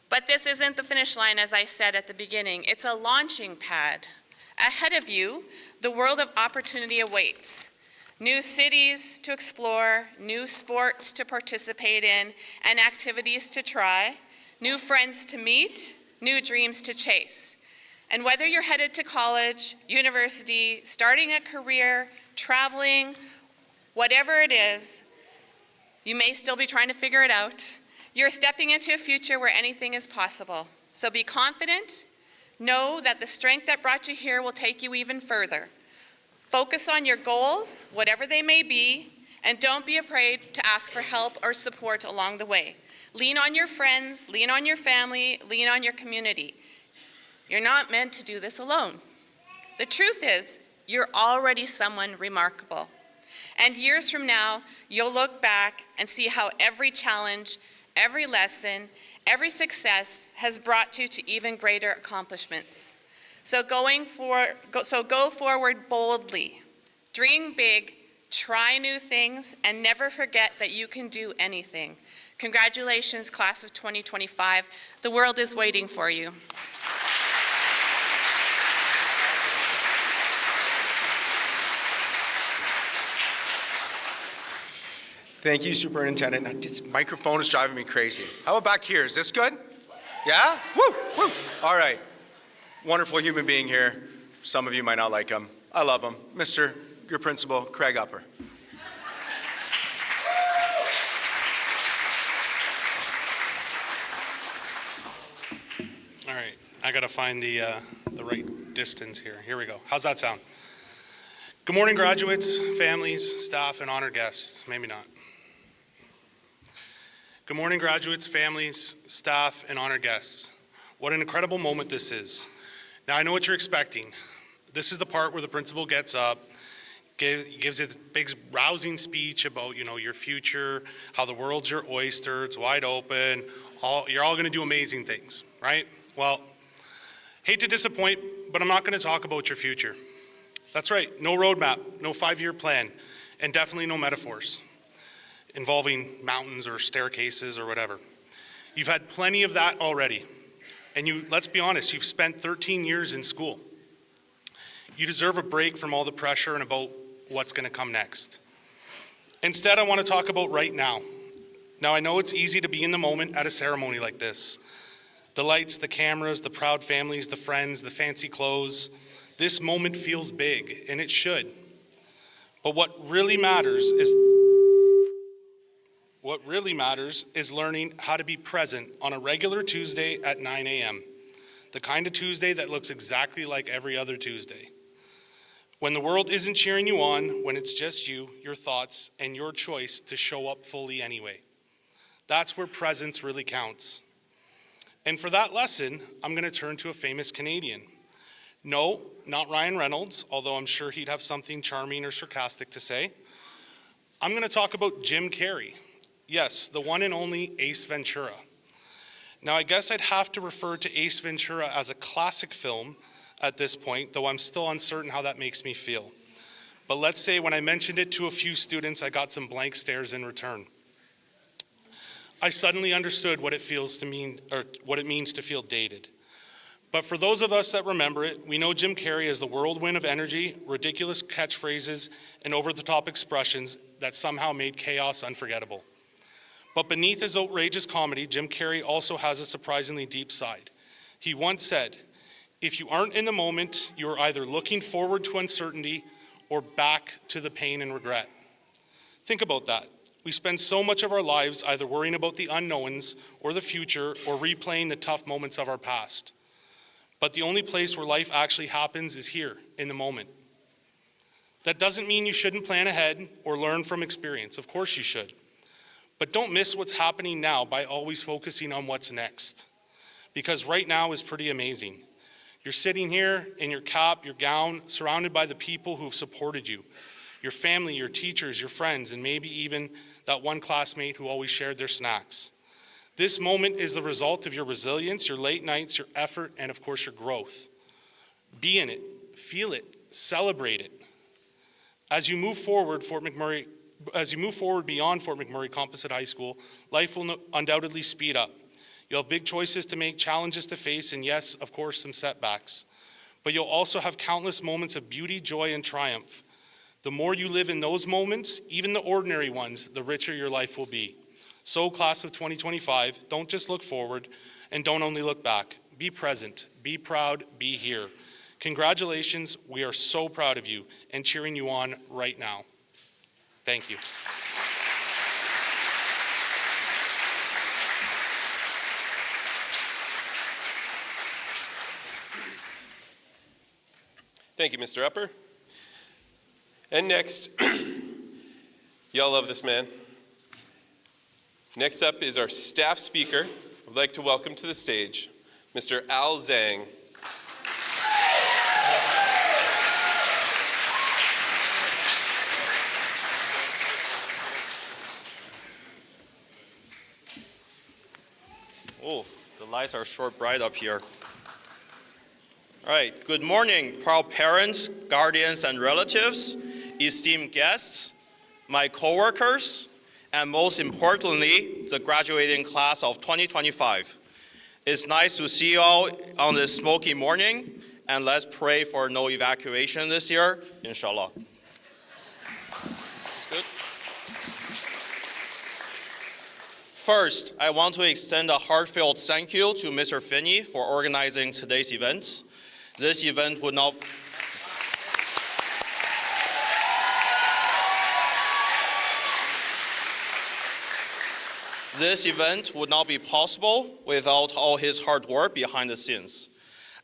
But this isn't the finish line, as I said at the beginning. It's a launching pad. Ahead of you, the world of opportunity awaits. New cities to explore, new sports to participate in, and activities to try, new friends to meet, new dreams to chase. And whether you're headed to college, university, starting a career, traveling, whatever it is, you may still be trying to figure it out. You're stepping into a future where anything is possible. So be confident. Know that the strength that brought you here will take you even further. Focus on your goals, whatever they may be, and don't be afraid to ask for help or support along the way. Lean on your friends, lean on your family, lean on your community. You're not meant to do this alone. The truth is, you're already someone remarkable. And years from now, you'll look back and see how every challenge, every lesson, every success has brought you to even greater accomplishments. So go forward boldly, dream big, try new things, and never forget that you can do anything. Congratulations, class of 2025. The world is waiting for you. Thank you, Superintendent. This microphone is driving me crazy. How about back here? Is this good? Yeah? Woo, woo. All right. Wonderful human being here. Some of you might not like him. I love him. Mr. Your Principal, Craig Upper. All right, I gotta find the right distance here. Here we go. How's that sound? Good morning, graduates, families, staff, and honored guests. Maybe not. Good morning, graduates, families, staff, and honored guests. What an incredible moment this is. Now, I know what you're expecting. This is the part where the principal gets up, gives a big rousing speech about, your future, how the world's your oyster, it's wide open, you're all gonna do amazing things, right? Well, hate to disappoint, but I'm not gonna talk about your future. That's right, no roadmap, no 5-year plan, and definitely no metaphors involving mountains or staircases or whatever. You've had plenty of that already. And let's be honest, you've spent 13 years in school. You deserve a break from all the pressure and about what's gonna come next. Instead, I wanna talk about right now. Now, I know it's easy to be in the moment at a ceremony like this. The lights, the cameras, the proud families, the friends, the fancy clothes. This moment feels big, and it should. But what really matters is learning how to be present on a regular Tuesday at 9 a.m. The kind of Tuesday that looks exactly like every other Tuesday. When the world isn't cheering you on, when it's just you, your thoughts, and your choice to show up fully anyway. That's where presence really counts. And for that lesson, I'm gonna turn to a famous Canadian. No, not Ryan Reynolds, although I'm sure he'd have something charming or sarcastic to say. I'm gonna talk about Jim Carrey. Yes, the one and only Ace Ventura. Now, I guess I'd have to refer to Ace Ventura as a classic film at this point, though I'm still uncertain how that makes me feel. But let's say when I mentioned it to a few students, I got some blank stares in return. I suddenly understood what it means to feel dated. But for those of us that remember it, we know Jim Carrey as the whirlwind of energy, ridiculous catchphrases, and over-the-top expressions that somehow made chaos unforgettable. But beneath his outrageous comedy, Jim Carrey also has a surprisingly deep side. He once said, "If you aren't in the moment, you are either looking forward to uncertainty or back to the pain and regret." Think about that. We spend so much of our lives either worrying about the unknowns or the future or replaying the tough moments of our past. But the only place where life actually happens is here, in the moment. That doesn't mean you shouldn't plan ahead or learn from experience. Of course you should. But don't miss what's happening now by always focusing on what's next. Because right now is pretty amazing. You're sitting here in your cap, your gown, surrounded by the people who've supported you. Your family, your teachers, your friends, and maybe even that one classmate who always shared their snacks. This moment is the result of your resilience, your late nights, your effort, and of course your growth. Be in it, feel it, celebrate it. As you move forward beyond Fort McMurray Composite High School, life will undoubtedly speed up. You'll have big choices to make, challenges to face, and yes, of course, some setbacks. But you'll also have countless moments of beauty, joy, and triumph. The more you live in those moments, even the ordinary ones, the richer your life will be. So, class of 2025, don't just look forward and don't only look back. Be present, be proud, be here. Congratulations, we are so proud of you and cheering you on right now. Thank you. Thank you, Mr. Upper. And next, y'all love this man. Next up is our staff speaker. I'd like to welcome to the stage Mr. Al Zhang. Oh, the lights are short bright up here. All right, good morning, proud parents, guardians, and relatives, esteemed guests, my coworkers, and most importantly, the graduating class of 2025. It's nice to see you all on this smoky morning, and let's pray for no evacuation this year, inshallah. Good. First, I want to extend a heartfelt thank you to Mr. Finney for organizing today's events. This event would not be possible without all his hard work behind the scenes,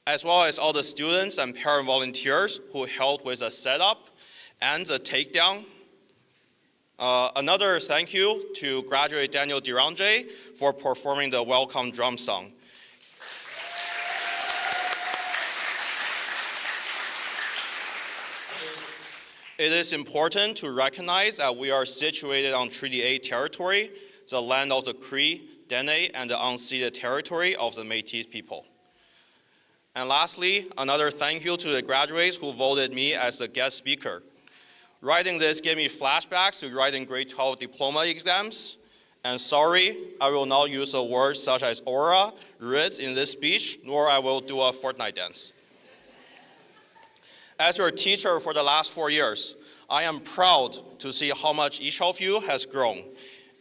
as well as all the students and parent volunteers who helped with the setup and the takedown. Another thank you to graduate Daniel Duranje for performing the welcome drum song. It is important to recognize that we are situated on Treaty 8 territory, the land of the Cree, Dene, and the unceded territory of the Métis people. And lastly, another thank you to the graduates who voted me as the guest speaker. Writing this gave me flashbacks to writing grade 12 diploma exams. And sorry, I will not use a word such as aura, Ritz in this speech, nor I will do a Fortnite dance. As your teacher for the last 4 years, I am proud to see how much each of you has grown.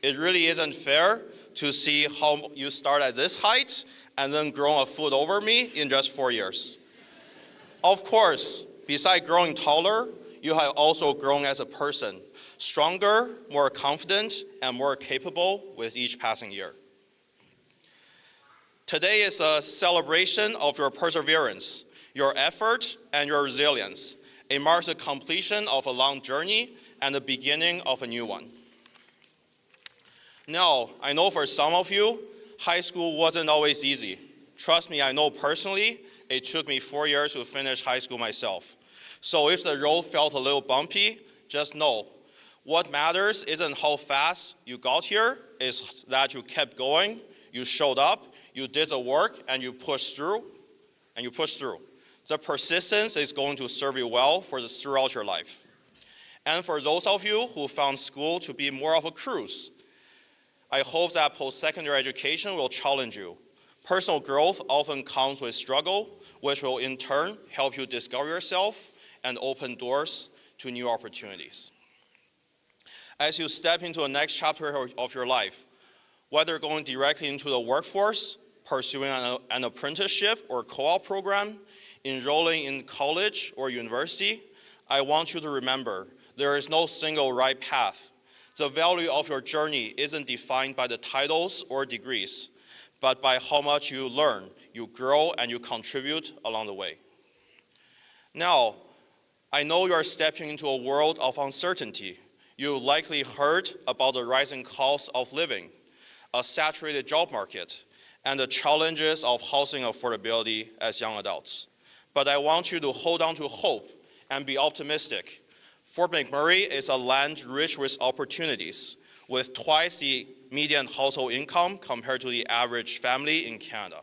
It really isn't fair to see how you start at this height and then grow a foot over me in just 4 years. Of course, besides growing taller, you have also grown as a person, stronger, more confident, and more capable with each passing year. Today is a celebration of your perseverance, your effort, and your resilience. It marks the completion of a long journey and the beginning of a new one. Now, I know for some of you, high school wasn't always easy. Trust me, I know personally, it took me 4 years to finish high school myself. So if the road felt a little bumpy, just know, what matters isn't how fast you got here, it's that you kept going, you showed up, you did the work, and you pushed through, The persistence is going to serve you well throughout your life. And for those of you who found school to be more of a cruise, I hope that post-secondary education will challenge you. Personal growth often comes with struggle, which will in turn help you discover yourself and open doors to new opportunities. As you step into the next chapter of your life, whether going directly into the workforce, pursuing an apprenticeship or co-op program, enrolling in college or university, I want you to remember there is no single right path. The value of your journey isn't defined by the titles or degrees, but by how much you learn, you grow, and you contribute along the way. Now, I know you are stepping into a world of uncertainty. You likely heard about the rising cost of living, a saturated job market, and the challenges of housing affordability as young adults. But I want you to hold on to hope and be optimistic. Fort McMurray is a land rich with opportunities, with twice the median household income compared to the average family in Canada.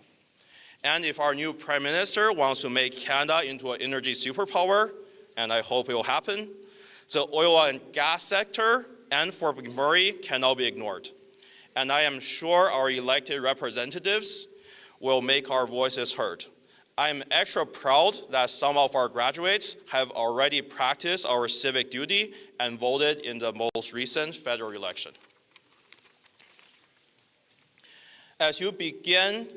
And if our new Prime Minister wants to make Canada into an energy superpower, and I hope it will happen, the oil and gas sector and Fort McMurray cannot be ignored. And I am sure our elected representatives will make our voices heard. I am extra proud that some of our graduates have already practiced our civic duty and voted in the most recent federal election. As you begin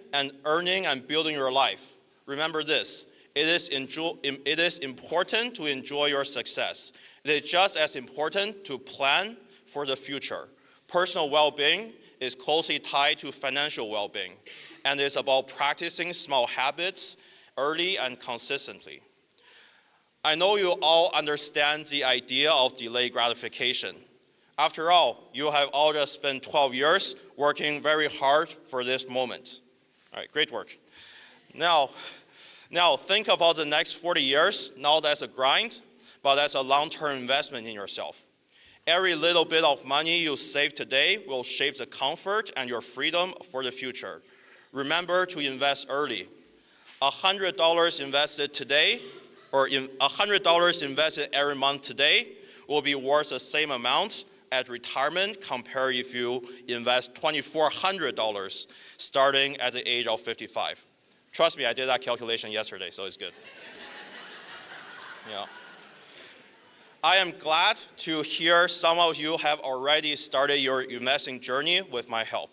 earning and building your life, remember this: it is important to enjoy your success. It is just as important to plan for the future. Personal well-being is closely tied to financial well-being, and it's about practicing small habits early and consistently. I know you all understand the idea of delayed gratification. After all, you have all just spent 12 years working very hard for this moment. All right, great work. Now think about the next 40 years, not as a grind, but as a long-term investment in yourself. Every little bit of money you save today will shape the comfort and your freedom for the future. Remember to invest early. $100 invested today, or $100 invested every month today, will be worth the same amount at retirement compared if you invest $2,400 starting at the age of 55. Trust me, I did that calculation yesterday, so it's good. Yeah. I am glad to hear some of you have already started your investing journey with my help.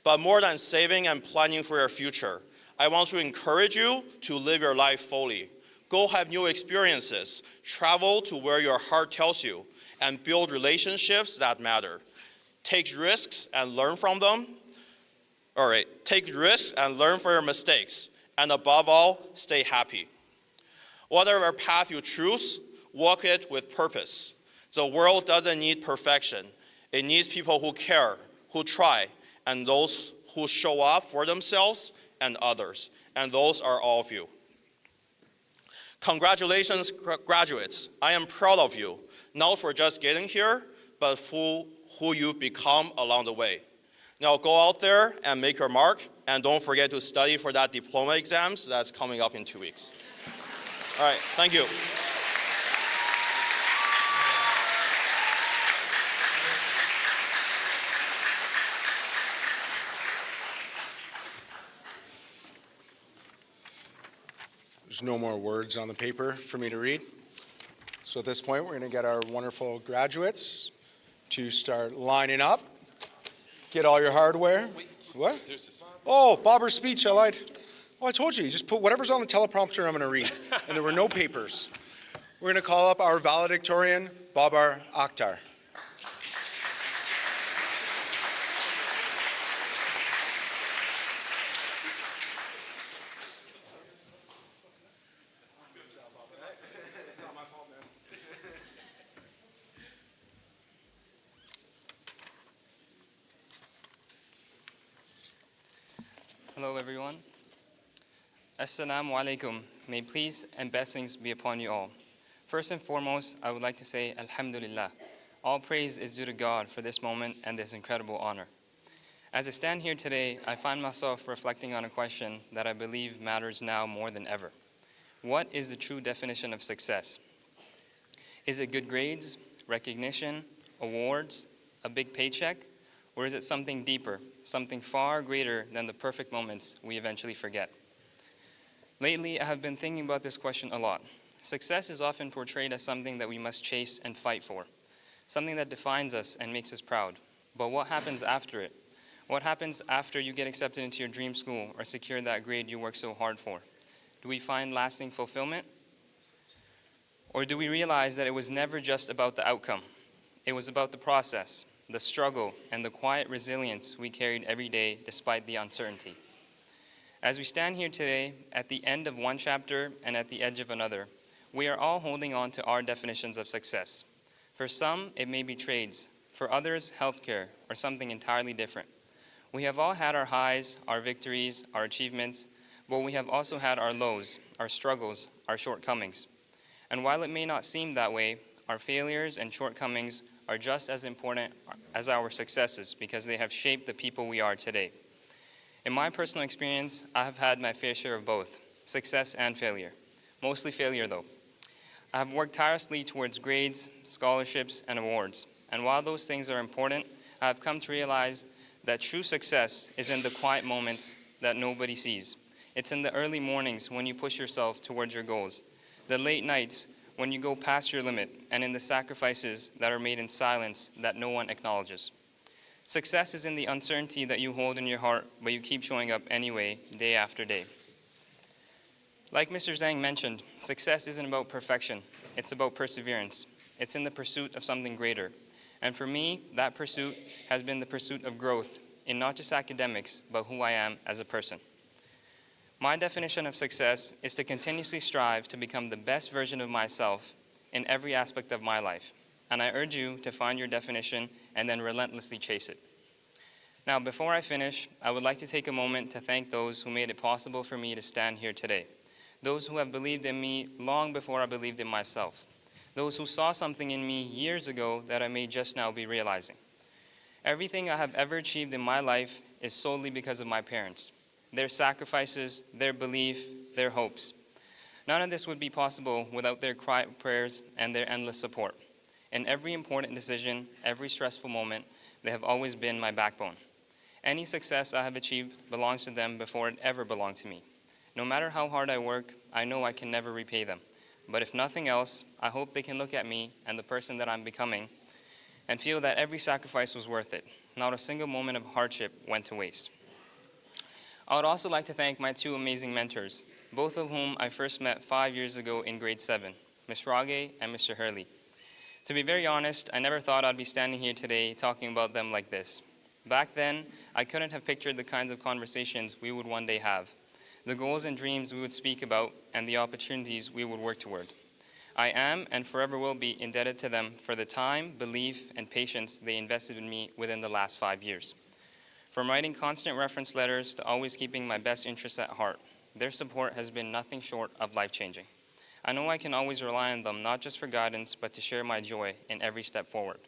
But more than saving and planning for your future, I want to encourage you to live your life fully. Go have new experiences, travel to where your heart tells you, and build relationships that matter. Take risks and learn from them. All right, take risks and learn from your mistakes. And above all, stay happy. Whatever path you choose, walk it with purpose. The world doesn't need perfection. It needs people who care, who try, and those who show up for themselves and others. And those are all of you. Congratulations, graduates. I am proud of you, not for just getting here, but for who you've become along the way. Now go out there and make your mark, and don't forget to study for that diploma exams that's coming up in 2 weeks. All right, thank you. There's no more words on the paper for me to read. So at this point, we're going to get our wonderful graduates to start lining up. Get all your hardware. What? Oh, Bobber's speech, I lied. Oh, I told you, just put whatever's on the teleprompter I'm going to read. And there were no papers. We're going to call up our valedictorian, Babar Akhtar. Hello, everyone. Assalamu alaikum. May peace and blessings be upon you all. First and foremost, I would like to say Alhamdulillah. All praise is due to God for this moment and this incredible honor. As I stand here today, I find myself reflecting on a question that I believe matters now more than ever. What is the true definition of success? Is it good grades, recognition, awards, a big paycheck, Or is it something deeper, something far greater than the perfect moments we eventually forget? Lately, I have been thinking about this question a lot. Success is often portrayed as something that we must chase and fight for, something that defines us and makes us proud. But what happens after it? What happens after you get accepted into your dream school or secure that grade you work so hard for? Do we find lasting fulfillment? Or do we realize that it was never just about the outcome? It was about the process, the struggle, and the quiet resilience we carried every day despite the uncertainty. As we stand here today, at the end of one chapter and at the edge of another, we are all holding on to our definitions of success. For some, it may be trades. For others, healthcare, or something entirely different. We have all had our highs, our victories, our achievements, but we have also had our lows, our struggles, our shortcomings. And while it may not seem that way, our failures and shortcomings are just as important as our successes because they have shaped the people we are today. In my personal experience, I have had my fair share of both, success and failure. Mostly failure, though. I have worked tirelessly towards grades, scholarships, and awards. And while those things are important, I have come to realize that true success is in the quiet moments that nobody sees. It's in the early mornings when you push yourself towards your goals, the late nights when you go past your limit, and in the sacrifices that are made in silence that no one acknowledges. Success is in the uncertainty that you hold in your heart, but you keep showing up anyway, day after day. Like Mr. Zhang mentioned, success isn't about perfection. It's about perseverance. It's in the pursuit of something greater. And for me, that pursuit has been the pursuit of growth in not just academics, but who I am as a person. My definition of success is to continuously strive to become the best version of myself in every aspect of my life. And I urge you to find your definition and then relentlessly chase it. Now, before I finish, I would like to take a moment to thank those who made it possible for me to stand here today. Those who have believed in me long before I believed in myself. Those who saw something in me years ago that I may just now be realizing. Everything I have ever achieved in my life is solely because of my parents, their sacrifices, their belief, their hopes. None of this would be possible without their quiet prayers and their endless support. In every important decision, every stressful moment, they have always been my backbone. Any success I have achieved belongs to them before it ever belonged to me. No matter how hard I work, I know I can never repay them. But if nothing else, I hope they can look at me and the person that I'm becoming and feel that every sacrifice was worth it. Not a single moment of hardship went to waste. I would also like to thank my two amazing mentors, both of whom I first met 5 years ago in grade 7, Ms. Rage and Mr. Hurley. To be very honest, I never thought I'd be standing here today talking about them like this. Back then, I couldn't have pictured the kinds of conversations we would one day have, the goals and dreams we would speak about, and the opportunities we would work toward. I am and forever will be indebted to them for the time, belief, and patience they invested in me within the last 5 years. From writing constant reference letters to always keeping my best interests at heart, their support has been nothing short of life-changing. I know I can always rely on them not just for guidance, but to share my joy in every step forward.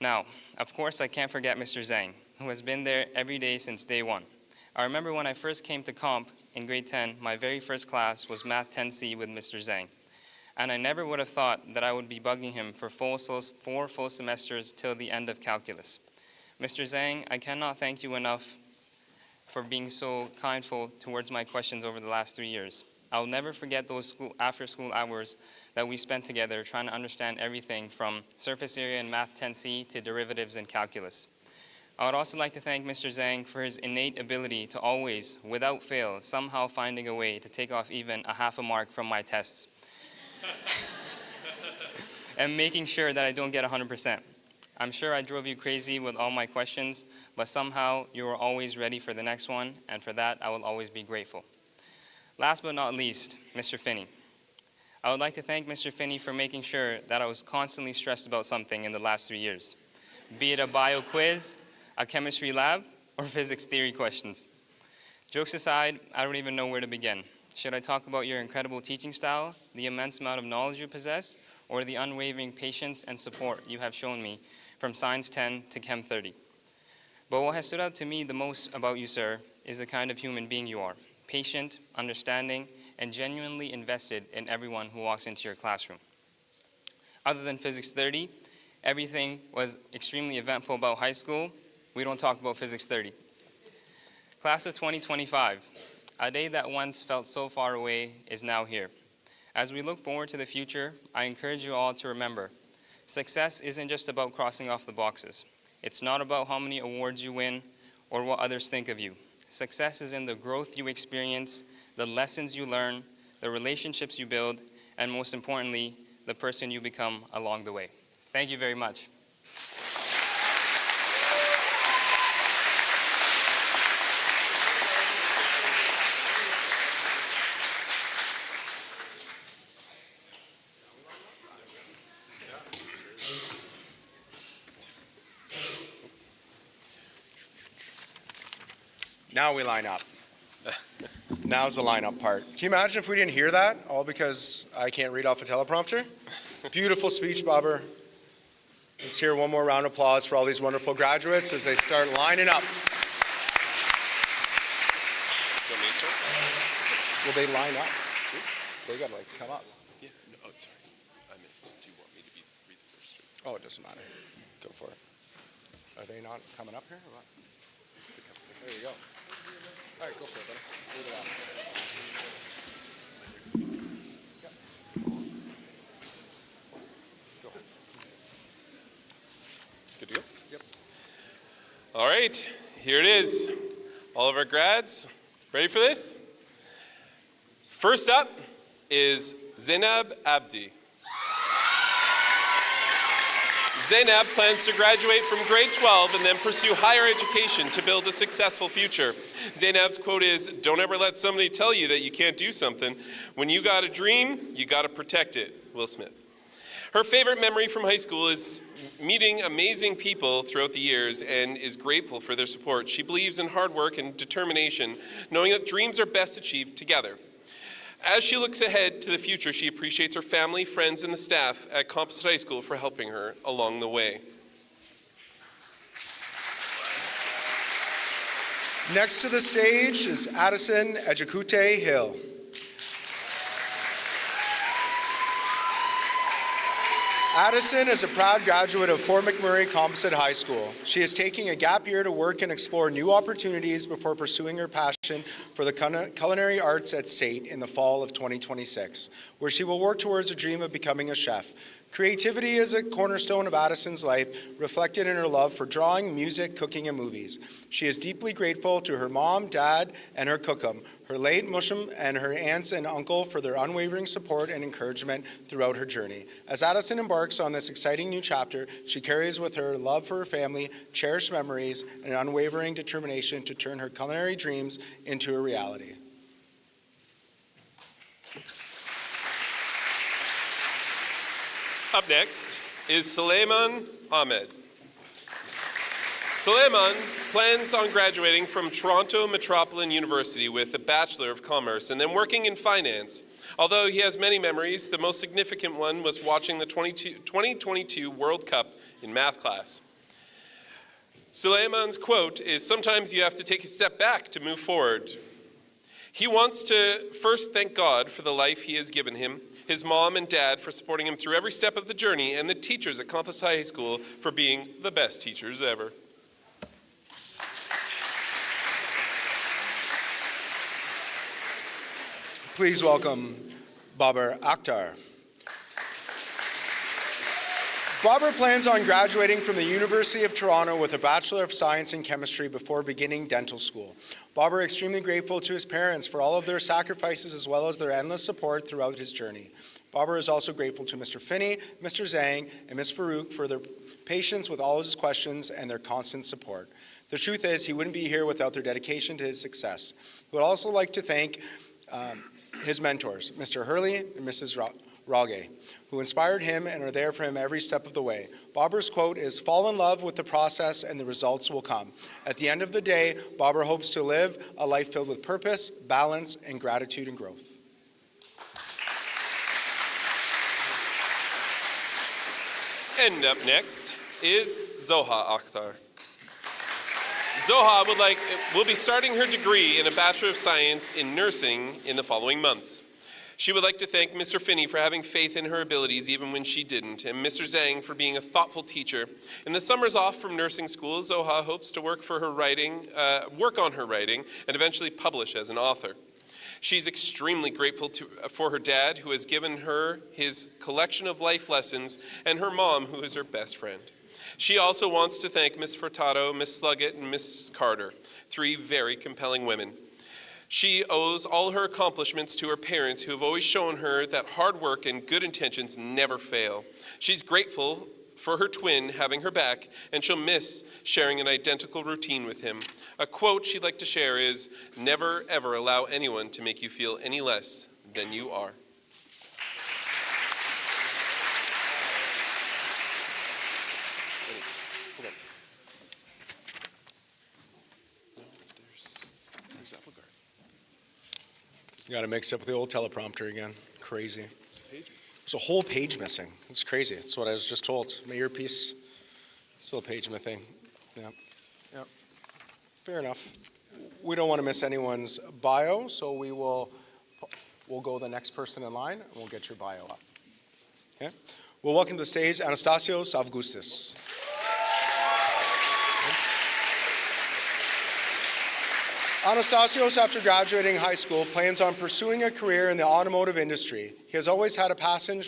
Now, of course, I can't forget Mr. Zhang, who has been there every day since day one. I remember when I first came to Comp in grade 10, my very first class was Math 10C with Mr. Zhang. And I never would have thought that I would be bugging him for 4 full semesters till the end of calculus. Mr. Zhang, I cannot thank you enough for being so kindful towards my questions over the last 3 years. I'll never forget those after-school hours that we spent together trying to understand everything from surface area in Math 10C to derivatives in calculus. I would also like to thank Mr. Zhang for his innate ability to always, without fail, somehow finding a way to take off even a half a mark from my tests and making sure that I don't get 100%. I'm sure I drove you crazy with all my questions, but somehow you were always ready for the next one, and for that I will always be grateful. Last but not least, Mr. Finney. I would like to thank Mr. Finney for making sure that I was constantly stressed about something in the last 3 years, be it a bio quiz, a chemistry lab, or physics theory questions. Jokes aside, I don't even know where to begin. Should I talk about your incredible teaching style, the immense amount of knowledge you possess, or the unwavering patience and support you have shown me from Science 10 to Chem 30? But what has stood out to me the most about you, sir, is the kind of human being you are. Patient, understanding, and genuinely invested in everyone who walks into your classroom. Other than Physics 30, everything was extremely eventful about high school, We don't talk about Physics 30. Class of 2025, a day that once felt so far away is now here. As we look forward to the future, I encourage you all to remember, success isn't just about crossing off the boxes. It's not about how many awards you win or what others think of you. Success is in the growth you experience, the lessons you learn, the relationships you build, and most importantly, the person you become along the way. Thank you very much. Now we line up. Now's the lineup part. Can you imagine if we didn't hear that? All because I can't read off a teleprompter? Beautiful speech, Bobber. Let's hear one more round of applause for all these wonderful graduates as they start lining up. Will they line up? They gotta come up. Yeah. No, oh, sorry. I meant, do you want me to read the first? Oh, it doesn't matter. Go for it. Are they not coming up here or what? There you go. All right, go for it, buddy. Leave it out. Go. Good to go? Yep. All right, here it is. All of our grads, ready for this? First up is Zainab Abdi. Zainab plans to graduate from grade 12 and then pursue higher education to build a successful future. Zainab's quote is, "Don't ever let somebody tell you that you can't do something. When you got a dream, you got to protect it." Will Smith. Her favorite memory from high school is meeting amazing people throughout the years and is grateful for their support. She believes in hard work and determination, knowing that dreams are best achieved together. As she looks ahead to the future, she appreciates her family, friends, and the staff at Composite High School for helping her along the way. Next to the stage is Addison Ejikute Hill. Addison is a proud graduate of Fort McMurray Composite High School. She is taking a gap year to work and explore new opportunities before pursuing her passion for the culinary arts at SAIT in the fall of 2026, where she will work towards a dream of becoming a chef. Creativity is a cornerstone of Addison's life, reflected in her love for drawing, music, cooking, and movies. She is deeply grateful to her mom, dad, and her cookum, her late Mushum, and her aunts and uncle for their unwavering support and encouragement throughout her journey. As Addison embarks on this exciting new chapter, she carries with her love for her family, cherished memories, and an unwavering determination to turn her culinary dreams into a reality. Up next is Suleiman Ahmed. Suleiman plans on graduating from Toronto Metropolitan University with a Bachelor of Commerce and then working in finance. Although he has many memories, the most significant one was watching the 2022 World Cup in math class. Suleiman's quote is, "Sometimes you have to take a step back to move forward." He wants to first thank God for the life he has given him, his mom and dad for supporting him through every step of the journey, and the teachers at Composite High School for being the best teachers ever. Please welcome Babar Akhtar. Babar plans on graduating from the University of Toronto with a Bachelor of Science in Chemistry before beginning dental school. Babar is extremely grateful to his parents for all of their sacrifices as well as their endless support throughout his journey. Babar is also grateful to Mr. Finney, Mr. Zhang, and Ms. Farouk for their patience with all his questions and their constant support. The truth is, he wouldn't be here without their dedication to his success. He would also like to thank his mentors, Mr. Hurley and Mrs. Rage, who inspired him and are there for him every step of the way. Babar's quote is, "Fall in love with the process and the results will come." At the end of the day, Babar hopes to live a life filled with purpose, balance, and gratitude and growth. And up next is Zoha Akhtar. Zoha will be starting her degree in a Bachelor of Science in Nursing in the following months. She would like to thank Mr. Finney for having faith in her abilities even when she didn't, and Mr. Zhang for being a thoughtful teacher. In the summers off from nursing school, Zoha hopes to work on her writing, and eventually publish as an author. She's extremely grateful for her dad, who has given her his collection of life lessons, and her mom, who is her best friend. She also wants to thank Miss Furtado, Miss Sluggett, and Miss Carter, 3 very compelling women. She owes all her accomplishments to her parents, who have always shown her that hard work and good intentions never fail. She's grateful for her twin having her back, and she'll miss sharing an identical routine with him. A quote she'd like to share is, "Never ever allow anyone to make you feel any less than you are." You got to mix up with the old teleprompter again. Crazy. There's a whole page missing. It's crazy. That's what I was just told. My earpiece, still a page missing. Yeah. Fair enough. We don't want to miss anyone's bio, so we'll go the next person in line, and we'll get your bio up. Okay. We'll welcome to the stage Anastasios Avgustis. Anastasios, after graduating high school, plans on pursuing a career in the automotive industry. He has always had a passion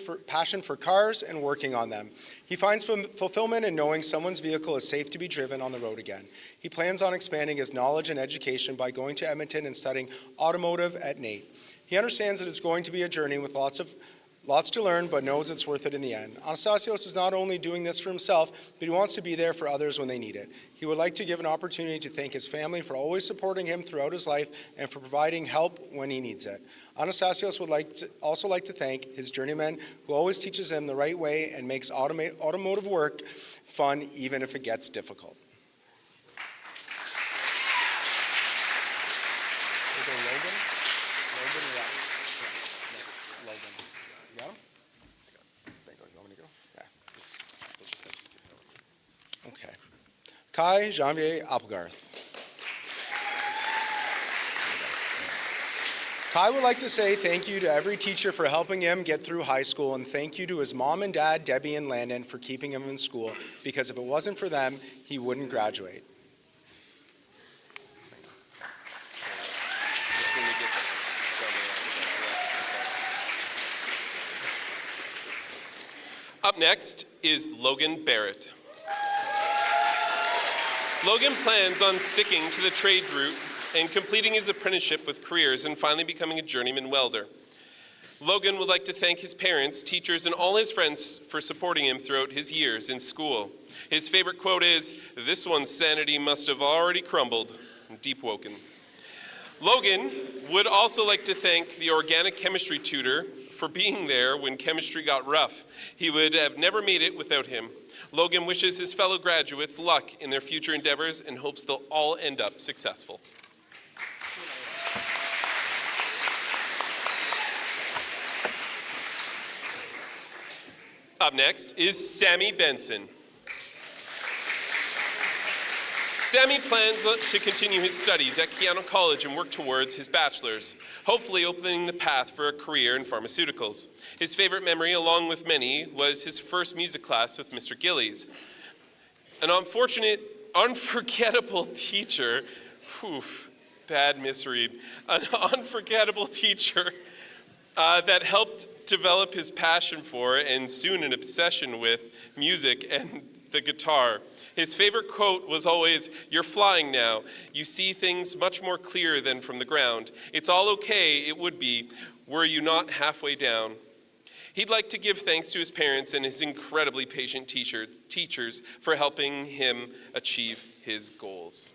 for cars and working on them. He finds fulfillment in knowing someone's vehicle is safe to be driven on the road again. He plans on expanding his knowledge and education by going to Edmonton and studying automotive at NAIT. He understands that it's going to be a journey with lots to learn, but knows it's worth it in the end. Anastasios is not only doing this for himself, but he wants to be there for others when they need it. He would like to give an opportunity to thank his family for always supporting him throughout his life and for providing help when he needs it. Anastasios would also like to thank his journeyman, who always teaches him the right way and makes automotive work fun, even if it gets difficult. Okay. Kai Janvier Applegarth. Kai would like to say thank you to every teacher for helping him get through high school, and thank you to his mom and dad, Debbie and Landon, for keeping him in school, because if it wasn't for them, he wouldn't graduate. Up next is Logan Barrett. Logan plans on sticking to the trade route and completing his apprenticeship with careers and finally becoming a journeyman welder. Logan would like to thank his parents, teachers, and all his friends for supporting him throughout his years in school. His favorite quote is, "This one's sanity must have already crumbled," deep woken. Logan would also like to thank the organic chemistry tutor for being there when chemistry got rough. He would have never made it without him. Logan wishes his fellow graduates luck in their future endeavors and hopes they'll all end up successful. Up next is Sammy Benson. Sammy plans to continue his studies at Keanu College and work towards his bachelor's, hopefully opening the path for a career in pharmaceuticals. His favorite memory, along with many, was his first music class with Mr. Gillies. An unforgettable teacher, bad misread, an unforgettable teacher that helped develop his passion for and soon an obsession with music and the guitar. His favorite quote was always, "You're flying now. You see things much more clear than from the ground. It's all okay, it would be, were you not halfway down." He'd like to give thanks to his parents and his incredibly patient teachers for helping him achieve his goals.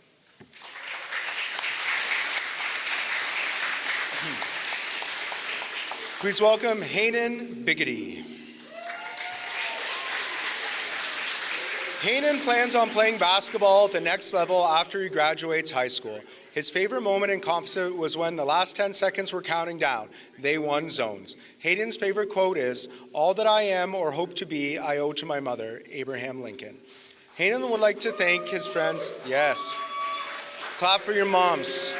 Please welcome Hayden Biggity. Hayden plans on playing basketball at the next level after he graduates high school. His favorite moment in Composite was when the last 10 seconds were counting down. They won zones. Hayden's favorite quote is, "All that I am or hope to be, I owe to my mother, Abraham Lincoln." Hayden would like to thank his friends. Yes. Clap for your moms.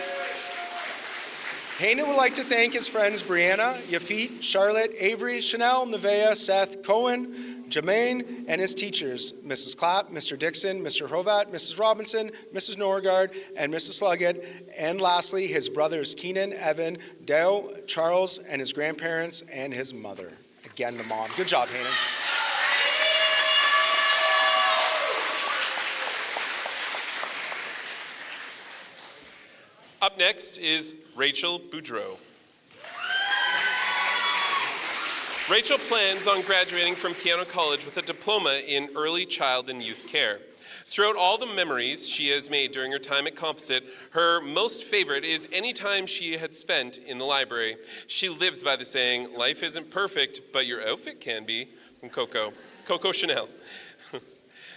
Hayden would like to thank his friends Brianna, Yafit, Charlotte, Avery, Chanel, Nevaeh, Seth, Cohen, Jermaine, and his teachers, Mrs. Clapp, Mr. Dixon, Mr. Hrovat, Mrs. Robinson, Mrs. Norgard, and Mrs. Sluggett, and lastly, his brothers Keenan, Evan, Dale, Charles, and his grandparents and his mother. Again, the mom. Good job, Hayden. Up next is Rachel Boudreau. Rachel plans on graduating from Keano College with a diploma in early child and youth care. Throughout all the memories she has made during her time at Composite, her most favorite is any time she had spent in the library. She lives by the saying, "Life isn't perfect, but your outfit can be," from Coco Chanel.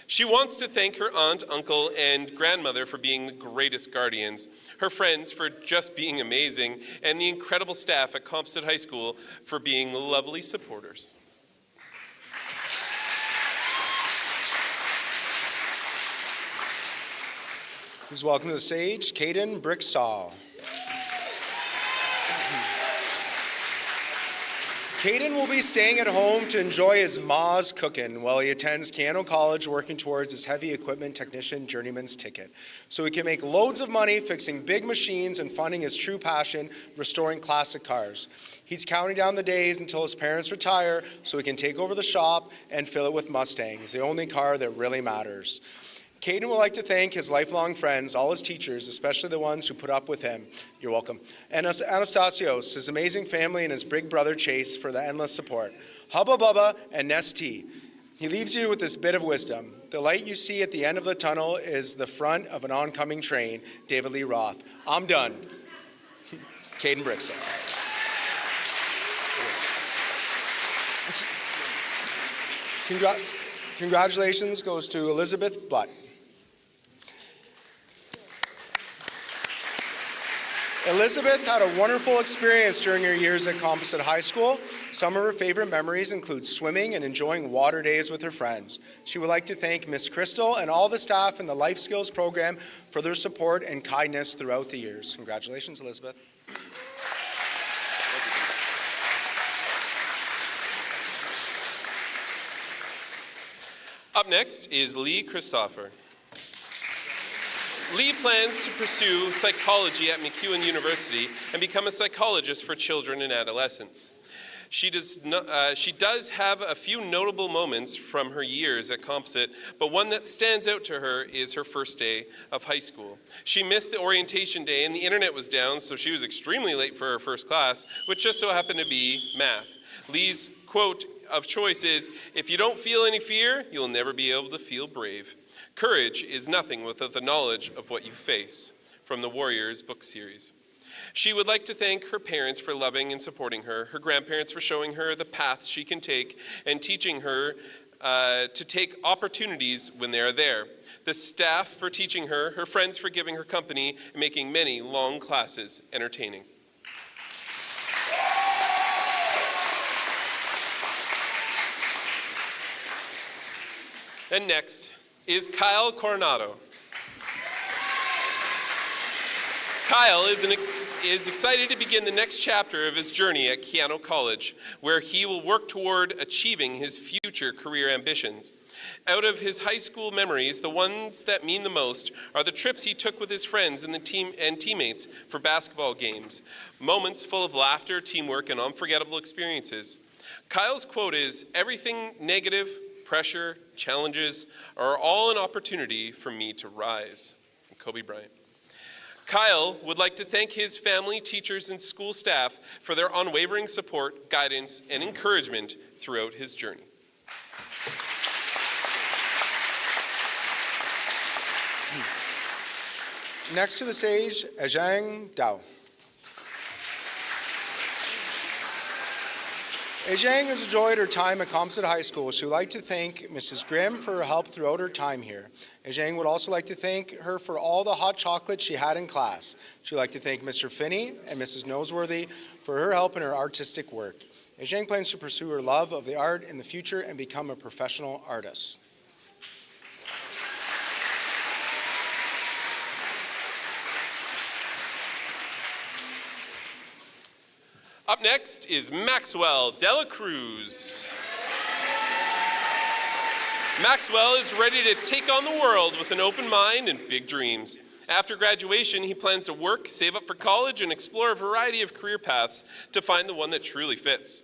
She wants to thank her aunt, uncle, and grandmother for being the greatest guardians, her friends for just being amazing, and the incredible staff at Composite High School for being lovely supporters. Please welcome to the stage, Caden Bricksaw. Caden will be staying at home to enjoy his ma's cooking while he attends Keano College, working towards his heavy equipment technician journeyman's ticket, so he can make loads of money fixing big machines and funding his true passion, restoring classic cars. He's counting down the days until his parents retire so he can take over the shop and fill it with Mustangs, the only car that really matters. Caden would like to thank his lifelong friends, all his teachers, especially the ones who put up with him. You're welcome. And Anastasios, his amazing family, and his big brother Chase for the endless support. Hubba Bubba and Nest T. He leaves you with this bit of wisdom. The light you see at the end of the tunnel is the front of an oncoming train. David Lee Roth. I'm done. Caden Bricksaw. Congratulations goes to Elizabeth Butt. Elizabeth had a wonderful experience during her years at Composite High School. Some of her favorite memories include swimming and enjoying water days with her friends. She would like to thank Miss Crystal and all the staff in the Life Skills program for their support and kindness throughout the years. Congratulations, Elizabeth. Up next is Lee Christopher. Lee plans to pursue psychology at MacEwan University and become a psychologist for children and adolescents. She does have a few notable moments from her years at Composite, but one that stands out to her is her first day of high school. She missed the orientation day and the internet was down, so she was extremely late for her first class, which just so happened to be math. Lee's quote of choice is, "If you don't feel any fear, you'll never be able to feel brave. Courage is nothing without the knowledge of what you face," from the Warriors book series. She would like to thank her parents for loving and supporting her grandparents for showing her the paths she can take and teaching her to take opportunities when they are there, the staff for teaching her, her friends for giving her company, and making many long classes entertaining. And next is Kyle Coronado. Kyle is excited to begin the next chapter of his journey at Keano College, where he will work toward achieving his future career ambitions. Out of his high school memories, the ones that mean the most are the trips he took with his friends and teammates for basketball games, moments full of laughter, teamwork, and unforgettable experiences. Kyle's quote is, "Everything negative, pressure, challenges are all an opportunity for me to rise," from Kobe Bryant. Kyle would like to thank his family, teachers, and school staff for their unwavering support, guidance, and encouragement throughout his journey. Next to the stage, Ajang Dao. Ajang has enjoyed her time at Composite High School. She would like to thank Mrs. Grimm for her help throughout her time here. Ajang would also like to thank her for all the hot chocolate she had in class. She would like to thank Mr. Finney and Mrs. Noseworthy for her help in her artistic work. Ajang plans to pursue her love of the art in the future and become a professional artist. Up next is Maxwell Dela Cruz. Maxwell is ready to take on the world with an open mind and big dreams. After graduation, he plans to work, save up for college, and explore a variety of career paths to find the one that truly fits.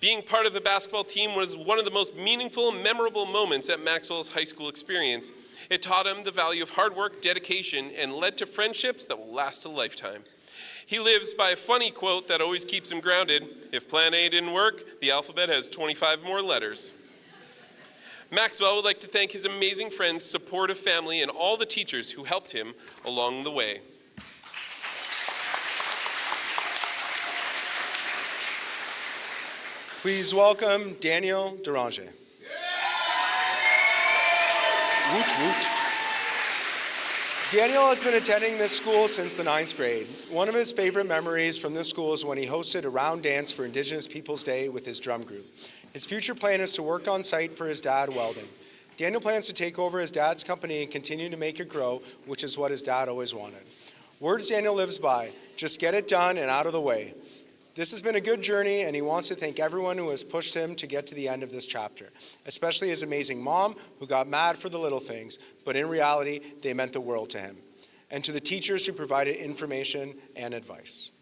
Being part of the basketball team was one of the most meaningful and memorable moments at Maxwell's high school experience. It taught him the value of hard work, dedication, and led to friendships that will last a lifetime. He lives by a funny quote that always keeps him grounded: if plan A didn't work, the alphabet has 25 more letters. Maxwell would like to thank his amazing friends, supportive family, and all the teachers who helped him along the way. Please welcome Daniel Deranger. Woot woot. Daniel has been attending this school since the 9th grade. One of his favorite memories from this school is when he hosted a round dance for Indigenous Peoples Day with his drum group. His future plan is to work on site for his dad welding. Daniel plans to take over his dad's company and continue to make it grow, which is what his dad always wanted. Words Daniel lives by: just get it done and out of the way. This has been a good journey, and he wants to thank everyone who has pushed him to get to the end of this chapter, especially his amazing mom, who got mad for the little things, but in reality, they meant the world to him, and to the teachers who provided information and advice.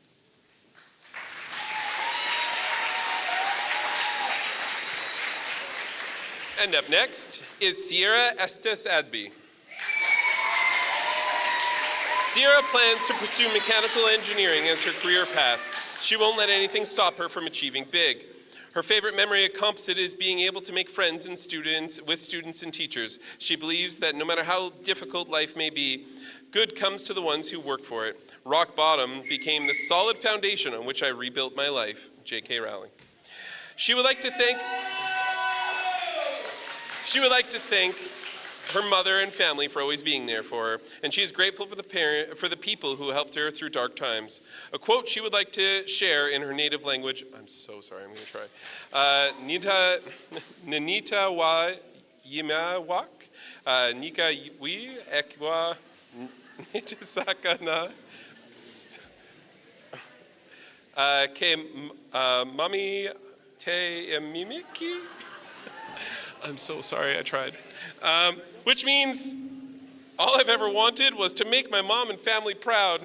And up next is Sierra Estes Adby. Sierra plans to pursue mechanical engineering as her career path. She won't let anything stop her from achieving big. Her favorite memory at Composite is being able to make friends with students and teachers. She believes that no matter how difficult life may be, good comes to the ones who work for it. Rock bottom became the solid foundation on which I rebuilt my life. J.K. Rowling. She would like to thank her mother and family for always being there for her, and she is grateful for the people who helped her through dark times. A quote she would like to share in her native language. I'm so sorry, I'm going to try. Nanita wa yima wak, nika wi ekwa nitisaka na ke mami te mimiki. I'm so sorry, I tried. Which means all I've ever wanted was to make my mom and family proud.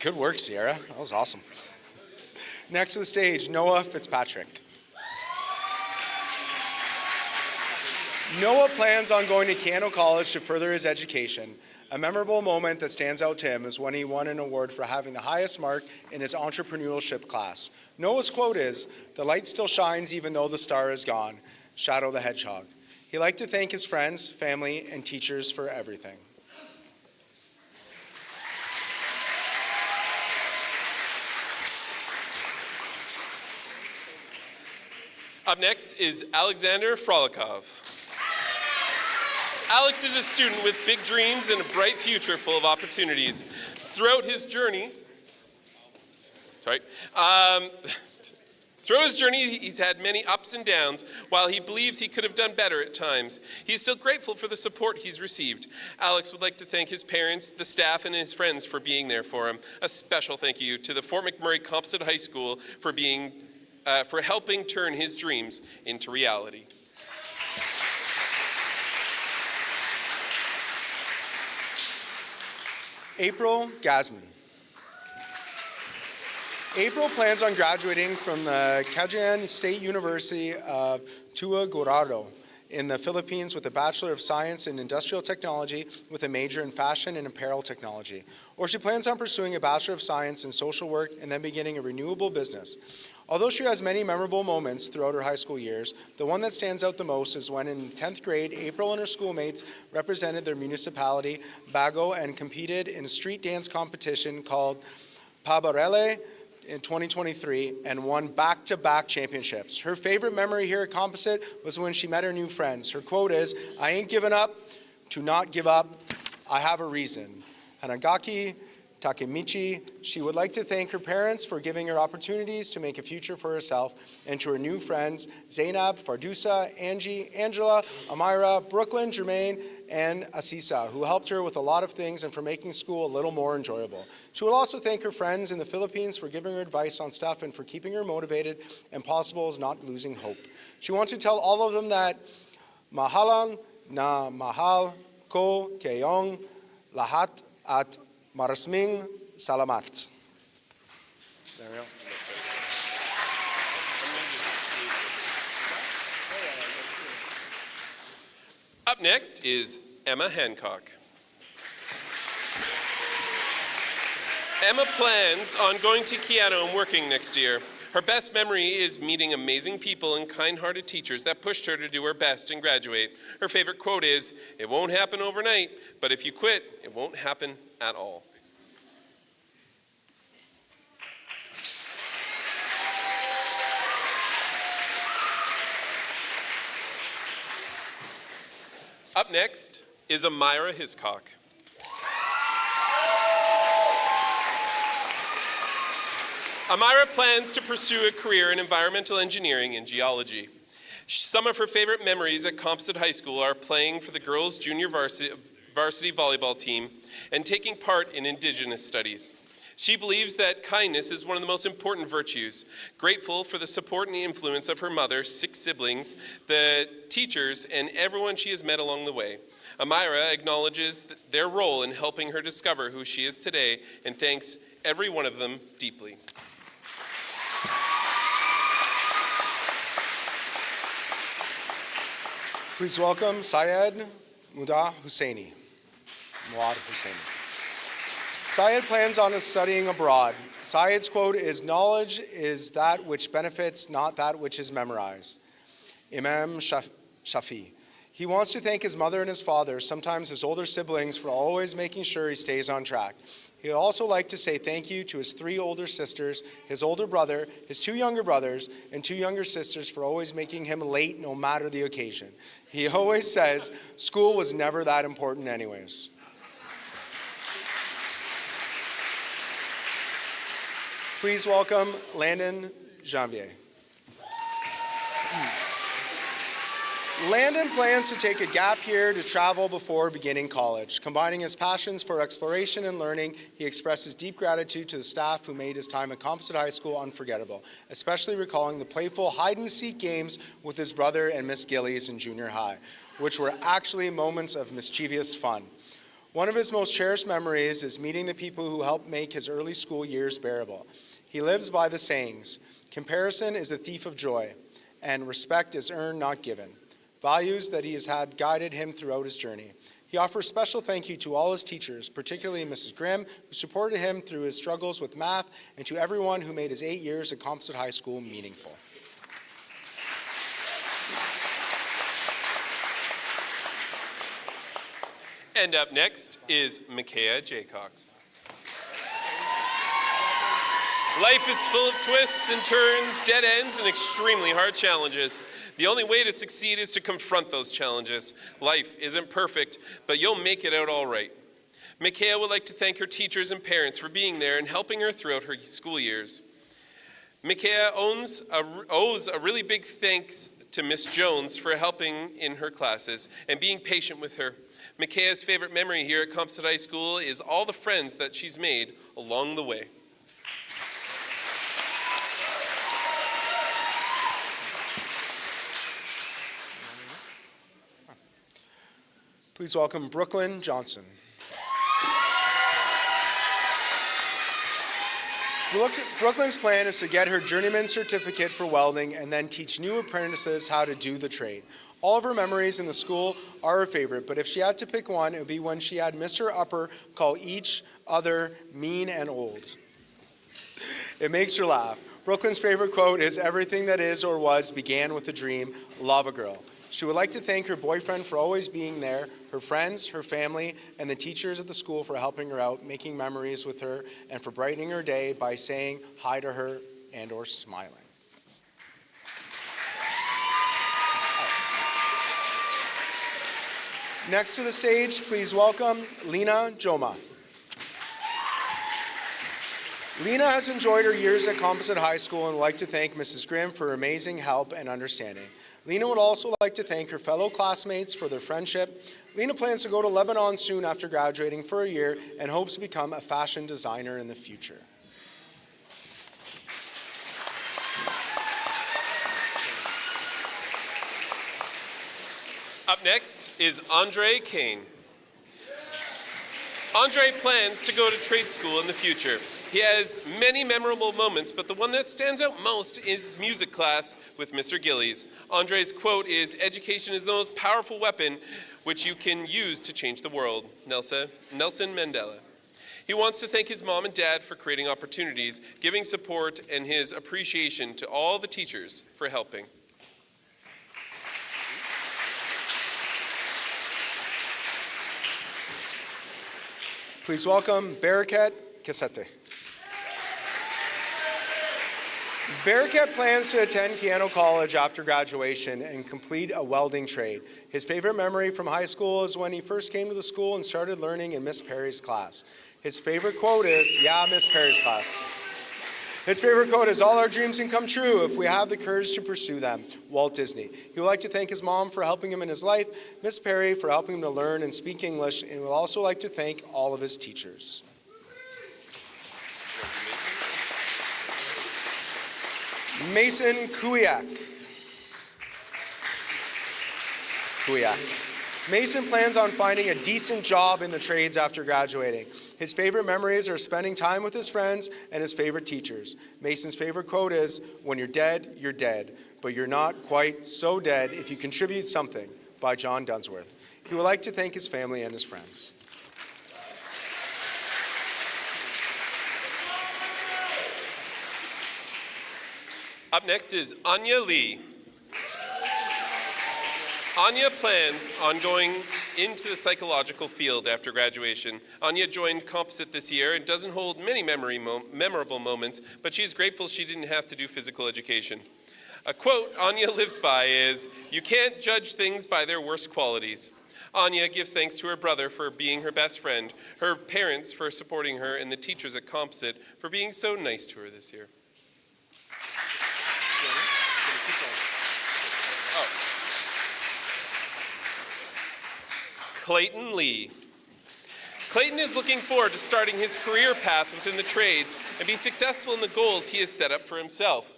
Good work, Sierra. That was awesome. Next to the stage, Noah Fitzpatrick. Noah plans on going to Kano College to further his education. A memorable moment that stands out to him is when he won an award for having the highest mark in his entrepreneurship class. Noah's quote is, "The light still shines even though the star is gone." Shadow the Hedgehog. He'd like to thank his friends, family, and teachers for everything. Up next is Alexander Frolikov. Alex is a student with big dreams and a bright future full of opportunities. Throughout his journey, he's had many ups and downs. While he believes he could have done better at times, he's still grateful for the support he's received. Alex would like to thank his parents, the staff, and his friends for being there for him. A special thank you to the Fort McMurray Composite High School for helping turn his dreams into reality. April Gasman. April plans on graduating from the Cagayan State University of Tuguegarao in the Philippines with a Bachelor of Science in Industrial Technology with a major in Fashion and Apparel Technology. Or she plans on pursuing a Bachelor of Science in Social Work and then beginning a renewable business. Although she has many memorable moments throughout her high school years, the one that stands out the most is when in 10th grade, April and her schoolmates represented their municipality, Bago, and competed in a street dance competition called Pabarele in 2023 and won back-to-back championships. Her favorite memory here at Composite was when she met her new friends. Her quote is, "I ain't giving up to not give up. I have a reason." Hanagaki Takemichi. She would like to thank her parents for giving her opportunities to make a future for herself, and to her new friends, Zainab, Fardusa, Angie, Angela, Amira, Brooklyn, Jermaine, and Asisa, who helped her with a lot of things and for making school a little more enjoyable. She would also thank her friends in the Philippines for giving her advice on stuff and for keeping her motivated and possible is not losing hope. She wants to tell all of them that mahalan na mahal ko kayong lahat at marasming salamat. There we go. Up next is Emma Hancock. Emma plans on going to Keanu and working next year. Her best memory is meeting amazing people and kind-hearted teachers that pushed her to do her best and graduate. Her favorite quote is, "It won't happen overnight, but if you quit, it won't happen at all." Up next is Amira Hiscock. Amira plans to pursue a career in environmental engineering and geology. Some of her favorite memories at Composite High School are playing for the girls' junior varsity volleyball team and taking part in Indigenous studies. She believes that kindness is one of the most important virtues. Grateful for the support and influence of her mother, 6 siblings, the teachers, and everyone she has met along the way. Amira acknowledges their role in helping her discover who she is today and thanks every one of them deeply. Please welcome Syed Muad Husseini. Syed plans on studying abroad. Syed's quote is, "Knowledge is that which benefits, not that which is memorized." Imam Shafi. He wants to thank his mother and his father, sometimes his older siblings, for always making sure he stays on track. He'd also like to say thank you to his 3 older sisters, his older brother, his 2 younger brothers, and 2 younger sisters for always making him late no matter the occasion. He always says, school was never that important anyways. Please welcome Landon Janvier. Landon plans to take a gap year to travel before beginning college. Combining his passions for exploration and learning, he expresses deep gratitude to the staff who made his time at Composite High School unforgettable, especially recalling the playful hide-and-seek games with his brother and Miss Gillies in junior high, which were actually moments of mischievous fun. One of his most cherished memories is meeting the people who helped make his early school years bearable. He lives by the sayings, "Comparison is the thief of joy," and "respect is earned, not given," values that he has had guided him throughout his journey. He offers special thank you to all his teachers, particularly Mrs. Grimm, who supported him through his struggles with math, and to everyone who made his 8 years at Composite High School meaningful. And up next is Micaiah Jaycox. Life is full of twists and turns, dead ends, and extremely hard challenges. The only way to succeed is to confront those challenges. Life isn't perfect, but you'll make it out all right. Micaiah would like to thank her teachers and parents for being there and helping her throughout her school years. Micaiah owes a really big thanks to Miss Jones for helping in her classes and being patient with her. Micaiah's favorite memory here at Composite High School is all the friends that she's made along the way. Please welcome Brooklyn Johnson. Brooklyn's plan is to get her journeyman certificate for welding and then teach new apprentices how to do the trade. All of her memories in the school are her favorite, but if she had to pick one, it would be when she had Mr. Upper call each other mean and old. It makes her laugh. Brooklyn's favorite quote is, "Everything that is or was began with a dream, love a girl." She would like to thank her boyfriend for always being there, her friends, her family, and the teachers at the school for helping her out, making memories with her, and for brightening her day by saying hi to her and or smiling. Next to the stage, please welcome Lena Joma. Lena has enjoyed her years at Composite High School and would like to thank Mrs. Grimm for her amazing help and understanding. Lena would also like to thank her fellow classmates for their friendship. Lena plans to go to Lebanon soon after graduating for a year and hopes to become a fashion designer in the future. Up next is Andre Kane. Andre plans to go to trade school in the future. He has many memorable moments, but the one that stands out most is music class with Mr. Gillies. Andre's quote is, "Education is the most powerful weapon which you can use to change the world." Nelson Mandela. He wants to thank his mom and dad for creating opportunities, giving support, and his appreciation to all the teachers for helping. Please welcome Barakat Kisete. Barakat plans to attend Keano College after graduation and complete a welding trade. His favorite memory from high school is when he first came to the school and started learning in Miss Perry's class. His favorite quote is, "Yeah, Miss Perry's class." His favorite quote is, "All our dreams can come true if we have the courage to pursue them." Walt Disney. He would like to thank his mom for helping him in his life, Miss Perry for helping him to learn and speak English, and he would also like to thank all of his teachers. Mason Kuyak. Mason plans on finding a decent job in the trades after graduating. His favorite memories are spending time with his friends and his favorite teachers. Mason's favorite quote is, "When you're dead, but you're not quite so dead if you contribute something," by John Dunsworth. He would like to thank his family and his friends. Up next is Anya Lee. Anya plans on going into the psychological field after graduation. Anya joined Composite this year and doesn't hold many memorable moments, but she is grateful she didn't have to do physical education. A quote Anya lives by is, "You can't judge things by their worst qualities." Anya gives thanks to her brother for being her best friend, her parents for supporting her, and the teachers at Composite for being so nice to her this year. Clayton Lee. Clayton is looking forward to starting his career path within the trades and be successful in the goals he has set up for himself.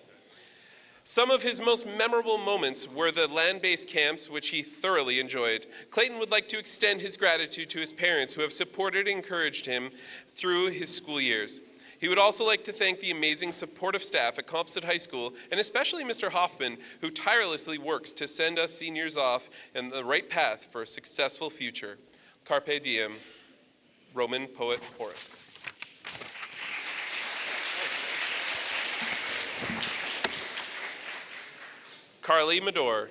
Some of his most memorable moments were the land-based camps, which he thoroughly enjoyed. Clayton would like to extend his gratitude to his parents who have supported and encouraged him through his school years. He would also like to thank the amazing supportive staff at Composite High School, and especially Mr. Hoffman, who tirelessly works to send us seniors off in the right path for a successful future. Carpe diem, Roman poet Horace. Carly Medor.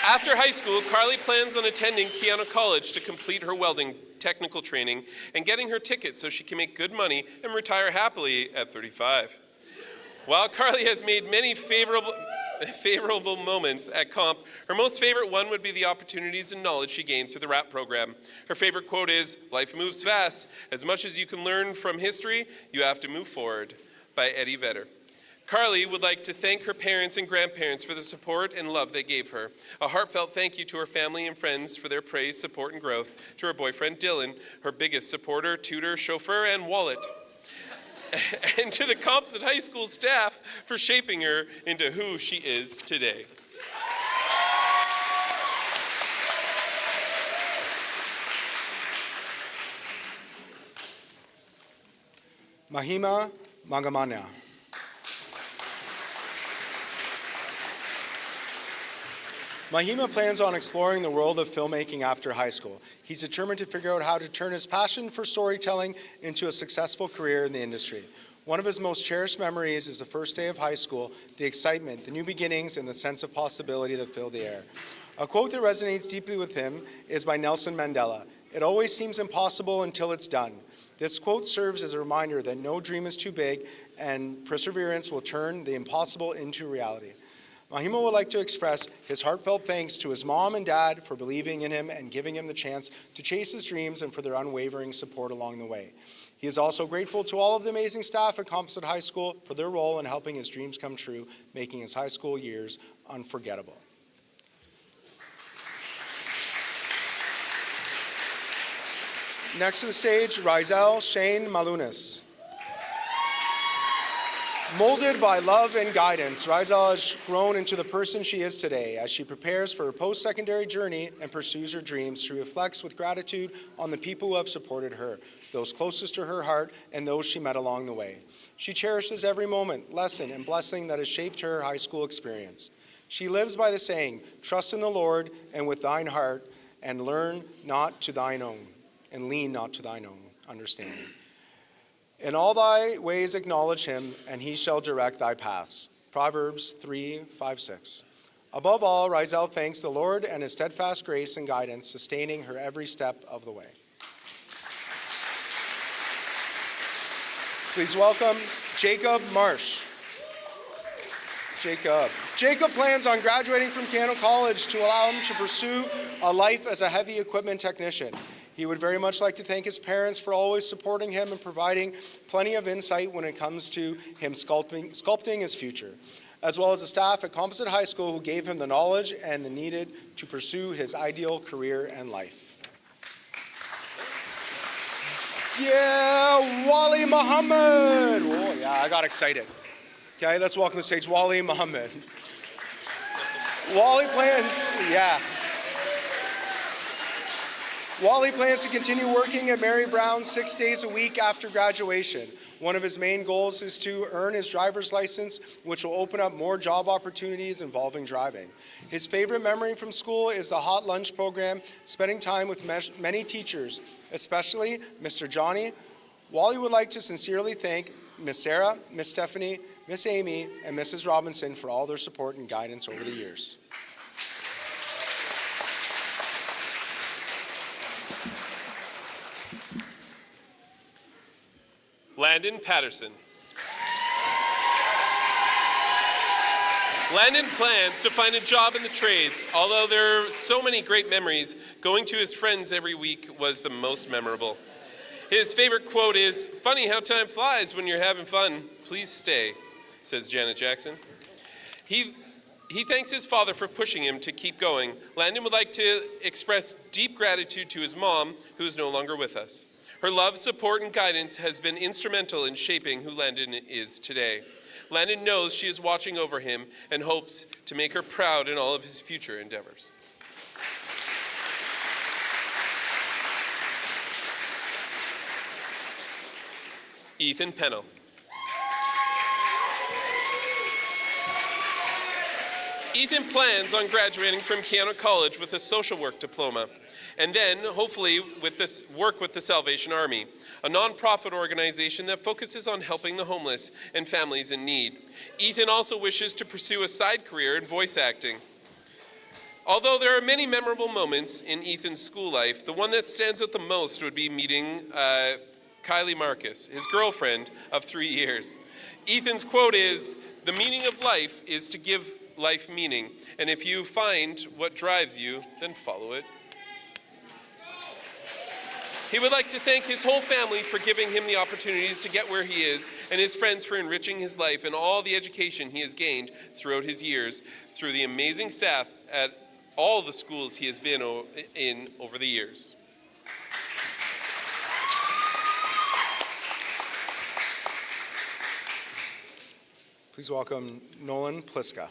After high school, Carly plans on attending Keano College to complete her welding technical training and getting her ticket so she can make good money and retire happily at 35. While Carly has made many favorable moments at Comp, her most favorite one would be the opportunities and knowledge she gained through the RAP program. Her favorite quote is, "Life moves fast. As much as you can learn from history, you have to move forward," by Eddie Vedder. Carly would like to thank her parents and grandparents for the support and love they gave her. A heartfelt thank you to her family and friends for their praise, support, and growth. To her boyfriend, Dylan, her biggest supporter, tutor, chauffeur, and wallet. And to the Composite High School staff for shaping her into who she is today. Mahima Magamania. Mahima plans on exploring the world of filmmaking after high school. He's determined to figure out how to turn his passion for storytelling into a successful career in the industry. One of his most cherished memories is the first day of high school, the excitement, the new beginnings, and the sense of possibility that filled the air. A quote that resonates deeply with him is by Nelson Mandela. "It always seems impossible until it's done." This quote serves as a reminder that no dream is too big and perseverance will turn the impossible into reality. Mahima would like to express his heartfelt thanks to his mom and dad for believing in him and giving him the chance to chase his dreams and for their unwavering support along the way. He is also grateful to all of the amazing staff at Composite High School for their role in helping his dreams come true, making his high school years unforgettable. Next to the stage, Rizel Shane Malunas. Molded by love and guidance, Rizel has grown into the person she is today. As she prepares for her post-secondary journey and pursues her dreams, she reflects with gratitude on the people who have supported her, those closest to her heart, and those she met along the way. She cherishes every moment, lesson, and blessing that has shaped her high school experience. She lives by the saying, trust in the Lord and with thine heart, and lean not to thine own understanding. In all thy ways acknowledge him, and he shall direct thy paths. Proverbs 3:5-6. Above all, Rizel thanks the Lord and his steadfast grace and guidance, sustaining her every step of the way. Please welcome Jacob Marsh. Jacob plans on graduating from Cano College to allow him to pursue a life as a heavy equipment technician. He would very much like to thank his parents for always supporting him and providing plenty of insight when it comes to him sculpting his future, as well as the staff at Composite High School who gave him the knowledge and the needed to pursue his ideal career and life. Yeah, Wali Muhammad. Oh, yeah, I got excited. Okay, let's welcome to the stage Wali Muhammad. Wali plans to continue working at Mary Brown 6 days a week after graduation. One of his main goals is to earn his driver's license, which will open up more job opportunities involving driving. His favorite memory from school is the hot lunch program, spending time with many teachers, especially Mr. Johnny. Wally would like to sincerely thank Miss Sarah, Miss Stephanie, Miss Amy, and Mrs. Robinson for all their support and guidance over the years. Landon Patterson. Landon plans to find a job in the trades. Although there are so many great memories, going to his friends every week was the most memorable. His favorite quote is, "Funny how time flies when you're having fun. Please stay," says Janet Jackson. He thanks his father for pushing him to keep going. Landon would like to express deep gratitude to his mom, who is no longer with us. Her love, support, and guidance has been instrumental in shaping who Landon is today. Landon knows she is watching over him and hopes to make her proud in all of his future endeavors. Ethan Pennell. Ethan plans on graduating from Cano College with a social work diploma, and then hopefully work with the Salvation Army, a nonprofit organization that focuses on helping the homeless and families in need. Ethan also wishes to pursue a side career in voice acting. Although there are many memorable moments in Ethan's school life, the one that stands out the most would be meeting Kylie Marcus, his girlfriend of 3 years. Ethan's quote is, "The meaning of life is to give life meaning, and if you find what drives you, then follow it." He would like to thank his whole family for giving him the opportunities to get where he is, and his friends for enriching his life and all the education he has gained throughout his years through the amazing staff at all the schools he has been in over the years. Please welcome Nolan Pliska.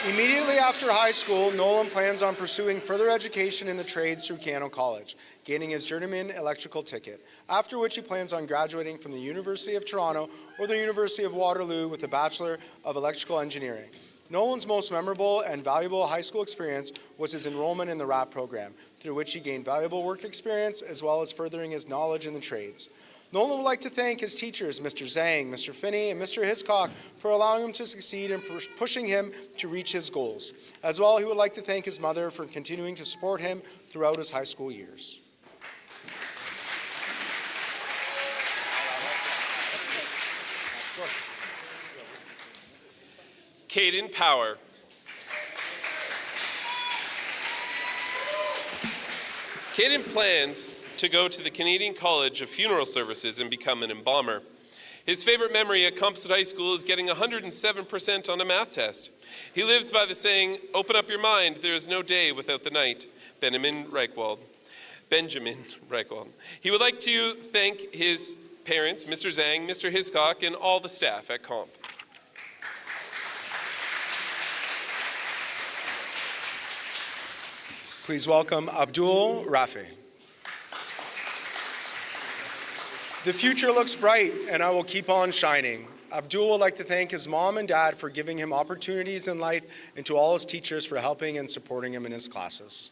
Immediately after high school, Nolan plans on pursuing further education in the trades through Cano College, gaining his journeyman electrical ticket, after which he plans on graduating from the University of Toronto or the University of Waterloo with a Bachelor of Electrical Engineering. Nolan's most memorable and valuable high school experience was his enrollment in the RAP program, through which he gained valuable work experience as well as furthering his knowledge in the trades. Nolan would like to thank his teachers, Mr. Zhang, Mr. Finney, and Mr. Hiscock, for allowing him to succeed and pushing him to reach his goals. As well, he would like to thank his mother for continuing to support him throughout his high school years. Caden Power. Caden plans to go to the Canadian College of Funeral Services and become an embalmer. His favorite memory at Composite High School is getting 107% on a math test. He lives by the saying, "Open up your mind, there is no day without the night." Benjamin Reichwald. He would like to thank his parents, Mr. Zhang, Mr. Hiscock, and all the staff at Comp. Please welcome Abdul Rafi. The future looks bright, and I will keep on shining. Abdul would like to thank his mom and dad for giving him opportunities in life, and to all his teachers for helping and supporting him in his classes.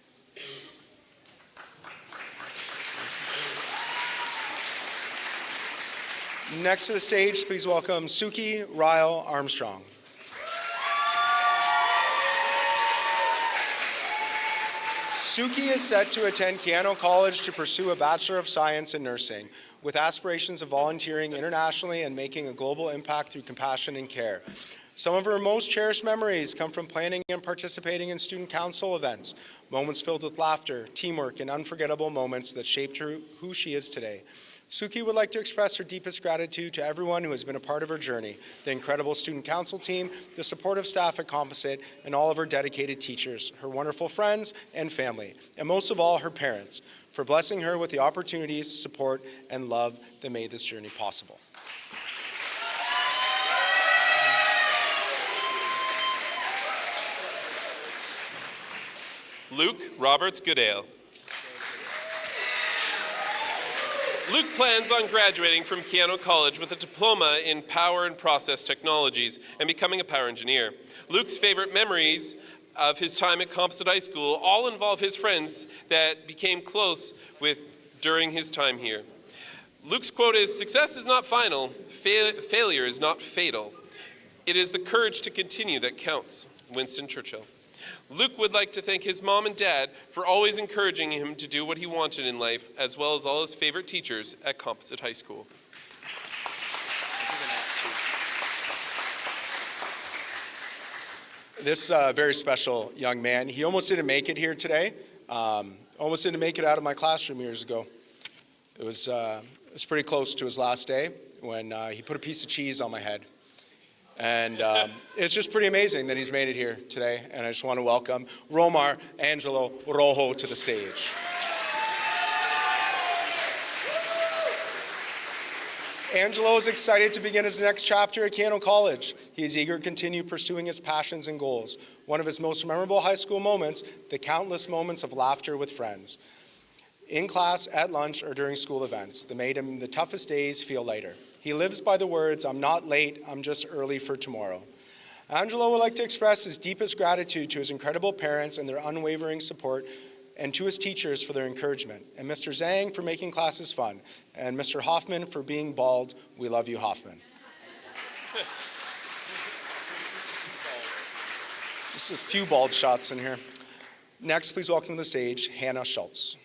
Next to the stage, please welcome Suki Ryle Armstrong. Suki is set to attend Keano College to pursue a Bachelor of Science in Nursing, with aspirations of volunteering internationally and making a global impact through compassion and care. Some of her most cherished memories come from planning and participating in student council events, moments filled with laughter, teamwork, and unforgettable moments that shaped her who she is today. Suki would like to express her deepest gratitude to everyone who has been a part of her journey, the incredible student council team, the supportive staff at Composite, and all of her dedicated teachers, her wonderful friends and family, and most of all, her parents, for blessing her with the opportunities, support, and love that made this journey possible. Luke Roberts Goodale. Luke plans on graduating from Keano College with a diploma in Power and Process Technologies and becoming a power engineer. Luke's favorite memories of his time at Composite High School all involve his friends that became close with during his time here. Luke's quote is, "Success is not final, failure is not fatal. It is the courage to continue that counts." Winston Churchill. Luke would like to thank his mom and dad for always encouraging him to do what he wanted in life, as well as all his favorite teachers at Composite High School. This very special young man, he almost didn't make it here today. Almost didn't make it out of my classroom years ago. It was pretty close to his last day when he put a piece of cheese on my head. And it's just pretty amazing that he's made it here today. And I just want to welcome Romar Angelo Rojo to the stage. Angelo is excited to begin his next chapter at Keano College. He is eager to continue pursuing his passions and goals. One of his most memorable high school moments, the countless moments of laughter with friends. In class, at lunch, or during school events that made him the toughest days feel lighter. He lives by the words, "I'm not late, I'm just early for tomorrow." Angelo would like to express his deepest gratitude to his incredible parents and their unwavering support, and to his teachers for their encouragement, and Mr. Zhang for making classes fun, and Mr. Hoffman for being bald. We love you, Hoffman. Just a few bald shots in here. Next, please welcome to the stage Hannah Schultz.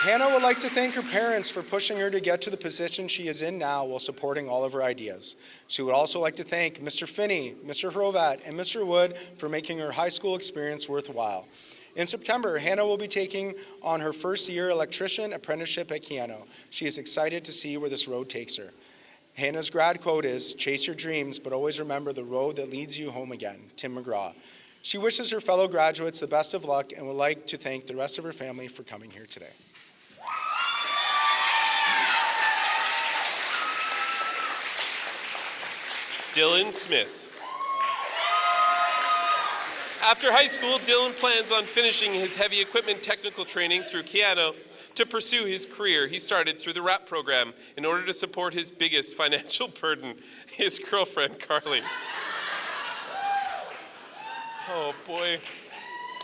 Hannah would like to thank her parents for pushing her to get to the position she is in now while supporting all of her ideas. She would also like to thank Mr. Finney, Mr. Hrovat, and Mr. Wood for making her high school experience worthwhile. In September, Hannah will be taking on her first-year electrician apprenticeship at Keano. She is excited to see where this road takes her. Hannah's grad quote is, "Chase your dreams, but always remember the road that leads you home again." Tim McGraw. She wishes her fellow graduates the best of luck and would like to thank the rest of her family for coming here today. Dylan Smith. After high school, Dylan plans on finishing his heavy equipment technical training through Keano to pursue his career he started through the RAP program in order to support his biggest financial burden, his girlfriend, Carly. Oh boy.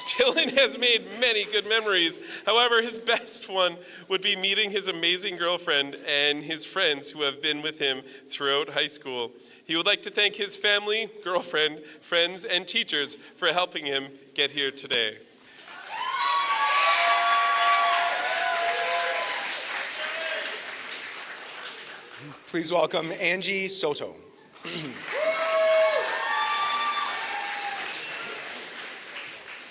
Dylan has made many good memories. However, his best one would be meeting his amazing girlfriend and his friends who have been with him throughout high school. He would like to thank his family, girlfriend, friends, and teachers for helping him get here today. Please welcome Angie Soto.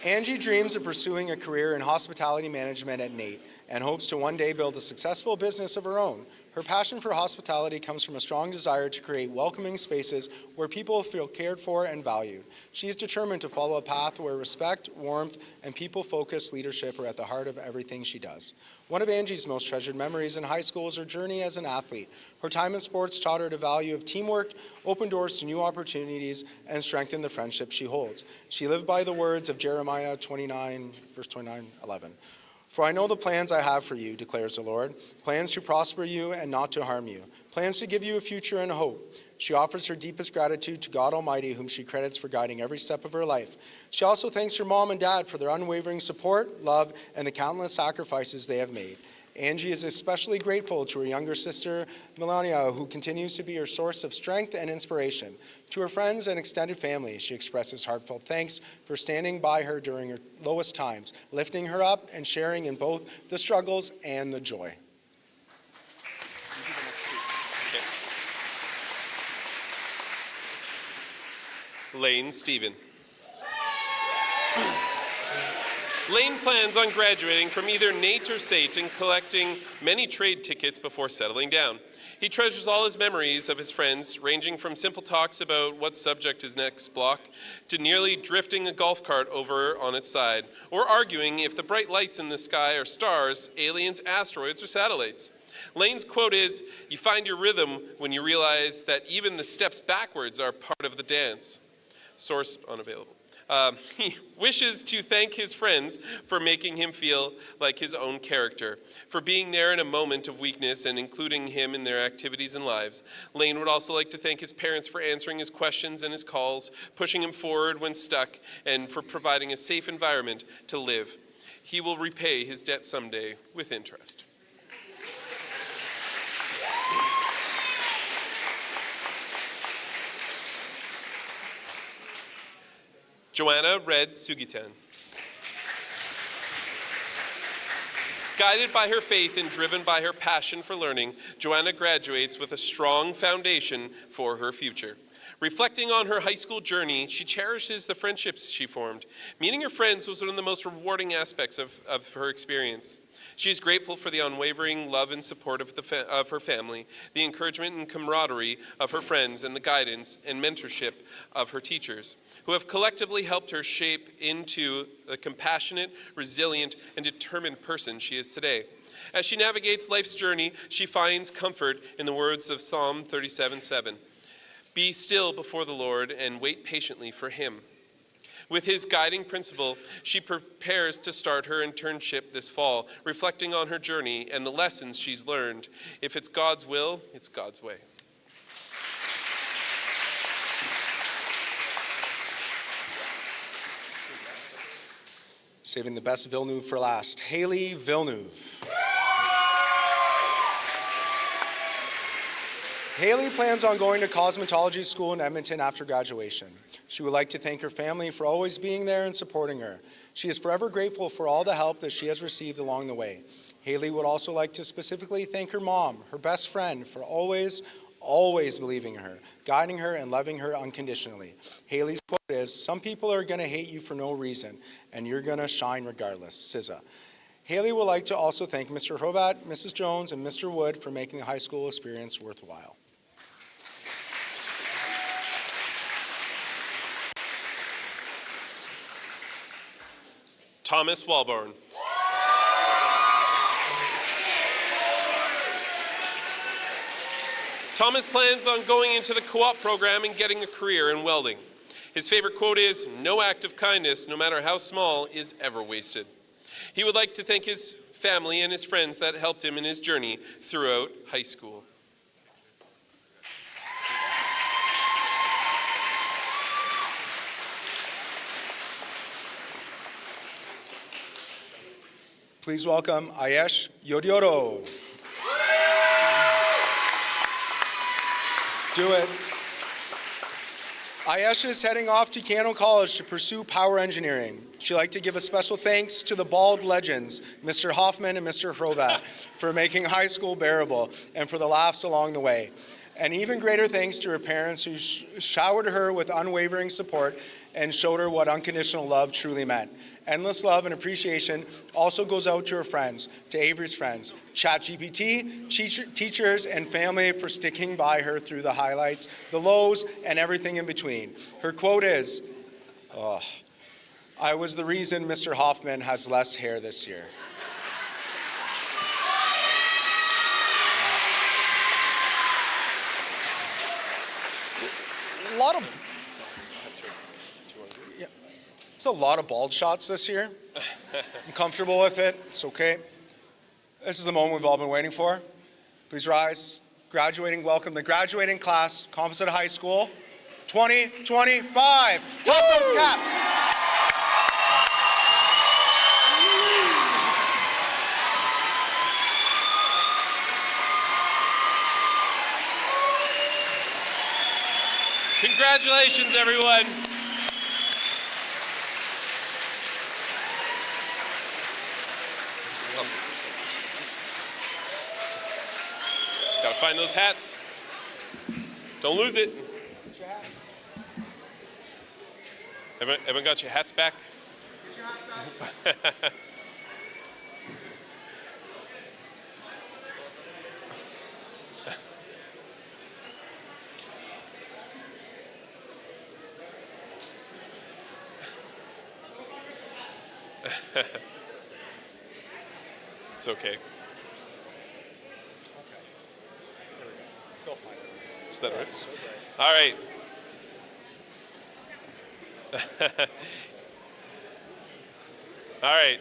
Angie dreams of pursuing a career in hospitality management at NAIT and hopes to one day build a successful business of her own. Her passion for hospitality comes from a strong desire to create welcoming spaces where people feel cared for and valued. She is determined to follow a path where respect, warmth, and people-focused leadership are at the heart of everything she does. One of Angie's most treasured memories in high school is her journey as an athlete. Her time in sports taught her the value of teamwork, opened doors to new opportunities, and strengthened the friendship she holds. She lived by the words of Jeremiah 29, verse 29, 11. For I know the plans I have for you, declares the Lord, plans to prosper you and not to harm you, plans to give you a future and a hope. She offers her deepest gratitude to God Almighty, whom she credits for guiding every step of her life. She also thanks her mom and dad for their unwavering support, love, and the countless sacrifices they have made. Angie is especially grateful to her younger sister, Melania, who continues to be her source of strength and inspiration. To her friends and extended family, she expresses heartfelt thanks for standing by her during her lowest times, lifting her up and sharing in both the struggles and the joy. Lane Stephen. Lane plans on graduating from either NAIT or SAIT and collecting many trade tickets before settling down. He treasures all his memories of his friends, ranging from simple talks about what subject is next block, to nearly drifting a golf cart over on its side, or arguing if the bright lights in the sky are stars, aliens, asteroids, or satellites. Lane's quote is, "You find your rhythm when you realize that even the steps backwards are part of the dance." Source unavailable. He wishes to thank his friends for making him feel like his own character, for being there in a moment of weakness and including him in their activities and lives. Lane would also like to thank his parents for answering his questions and his calls, pushing him forward when stuck, and for providing a safe environment to live. He will repay his debt someday with interest. Joanna Red Sugitan. Guided by her faith and driven by her passion for learning, Joanna graduates with a strong foundation for her future. Reflecting on her high school journey, she cherishes the friendships she formed. Meeting her friends was one of the most rewarding aspects of her experience. She is grateful for the unwavering love and support of her family, the encouragement and camaraderie of her friends, and the guidance and mentorship of her teachers, who have collectively helped her shape into the compassionate, resilient, and determined person she is today. As she navigates life's journey, she finds comfort in the words of Psalm 37:7. Be still before the Lord and wait patiently for him. With his guiding principle, she prepares to start her internship this fall, reflecting on her journey and the lessons she's learned. If it's God's will, it's God's way. Saving the best Villeneuve for last, Haley Villeneuve. Haley plans on going to cosmetology school in Edmonton after graduation. She would like to thank her family for always being there and supporting her. She is forever grateful for all the help that she has received along the way. Haley would also like to specifically thank her mom, her best friend, for always believing in her, guiding her, and loving her unconditionally. Haley's quote is, "Some people are going to hate you for no reason, and you're going to shine regardless, SZA." Haley would like to also thank Mr. Hrovat, Mrs. Jones, and Mr. Wood for making the high school experience worthwhile. Thomas Walborn. Thomas plans on going into the co-op program and getting a career in welding. His favorite quote is, "No act of kindness, no matter how small, is ever wasted." He would like to thank his family and his friends that helped him in his journey throughout high school. Please welcome Ayesh Yodioro. Do it. Ayesha is heading off to Keano College to pursue power engineering. She'd like to give a special thanks to the bald legends, Mr. Hoffman and Mr. Hrovat, for making high school bearable and for the laughs along the way. And even greater thanks to her parents who showered her with unwavering support and showed her what unconditional love truly meant. Endless love and appreciation also goes out to her friends, to Avery's friends, ChatGPT, teachers, and family for sticking by her through the highlights, the lows, and everything in between. Her quote is, "Oh, I was the reason Mr. Hoffman has less hair this year." It's a lot of bald shots this year. I'm comfortable with it. It's okay. This is the moment we've all been waiting for. Please rise. Welcome the graduating class, Composite High School, 2025. Toss those caps. Congratulations, everyone. Gotta find those hats. Don't lose it. Everyone got your hats back? Get your hats back. It's okay. Is that right? All right. All right.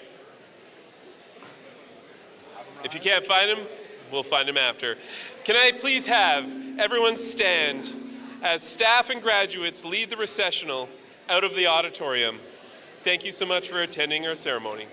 If you can't find him, we'll find him after. Can I please have everyone stand as staff and graduates lead the recessional out of the auditorium? Thank you so much for attending our ceremony.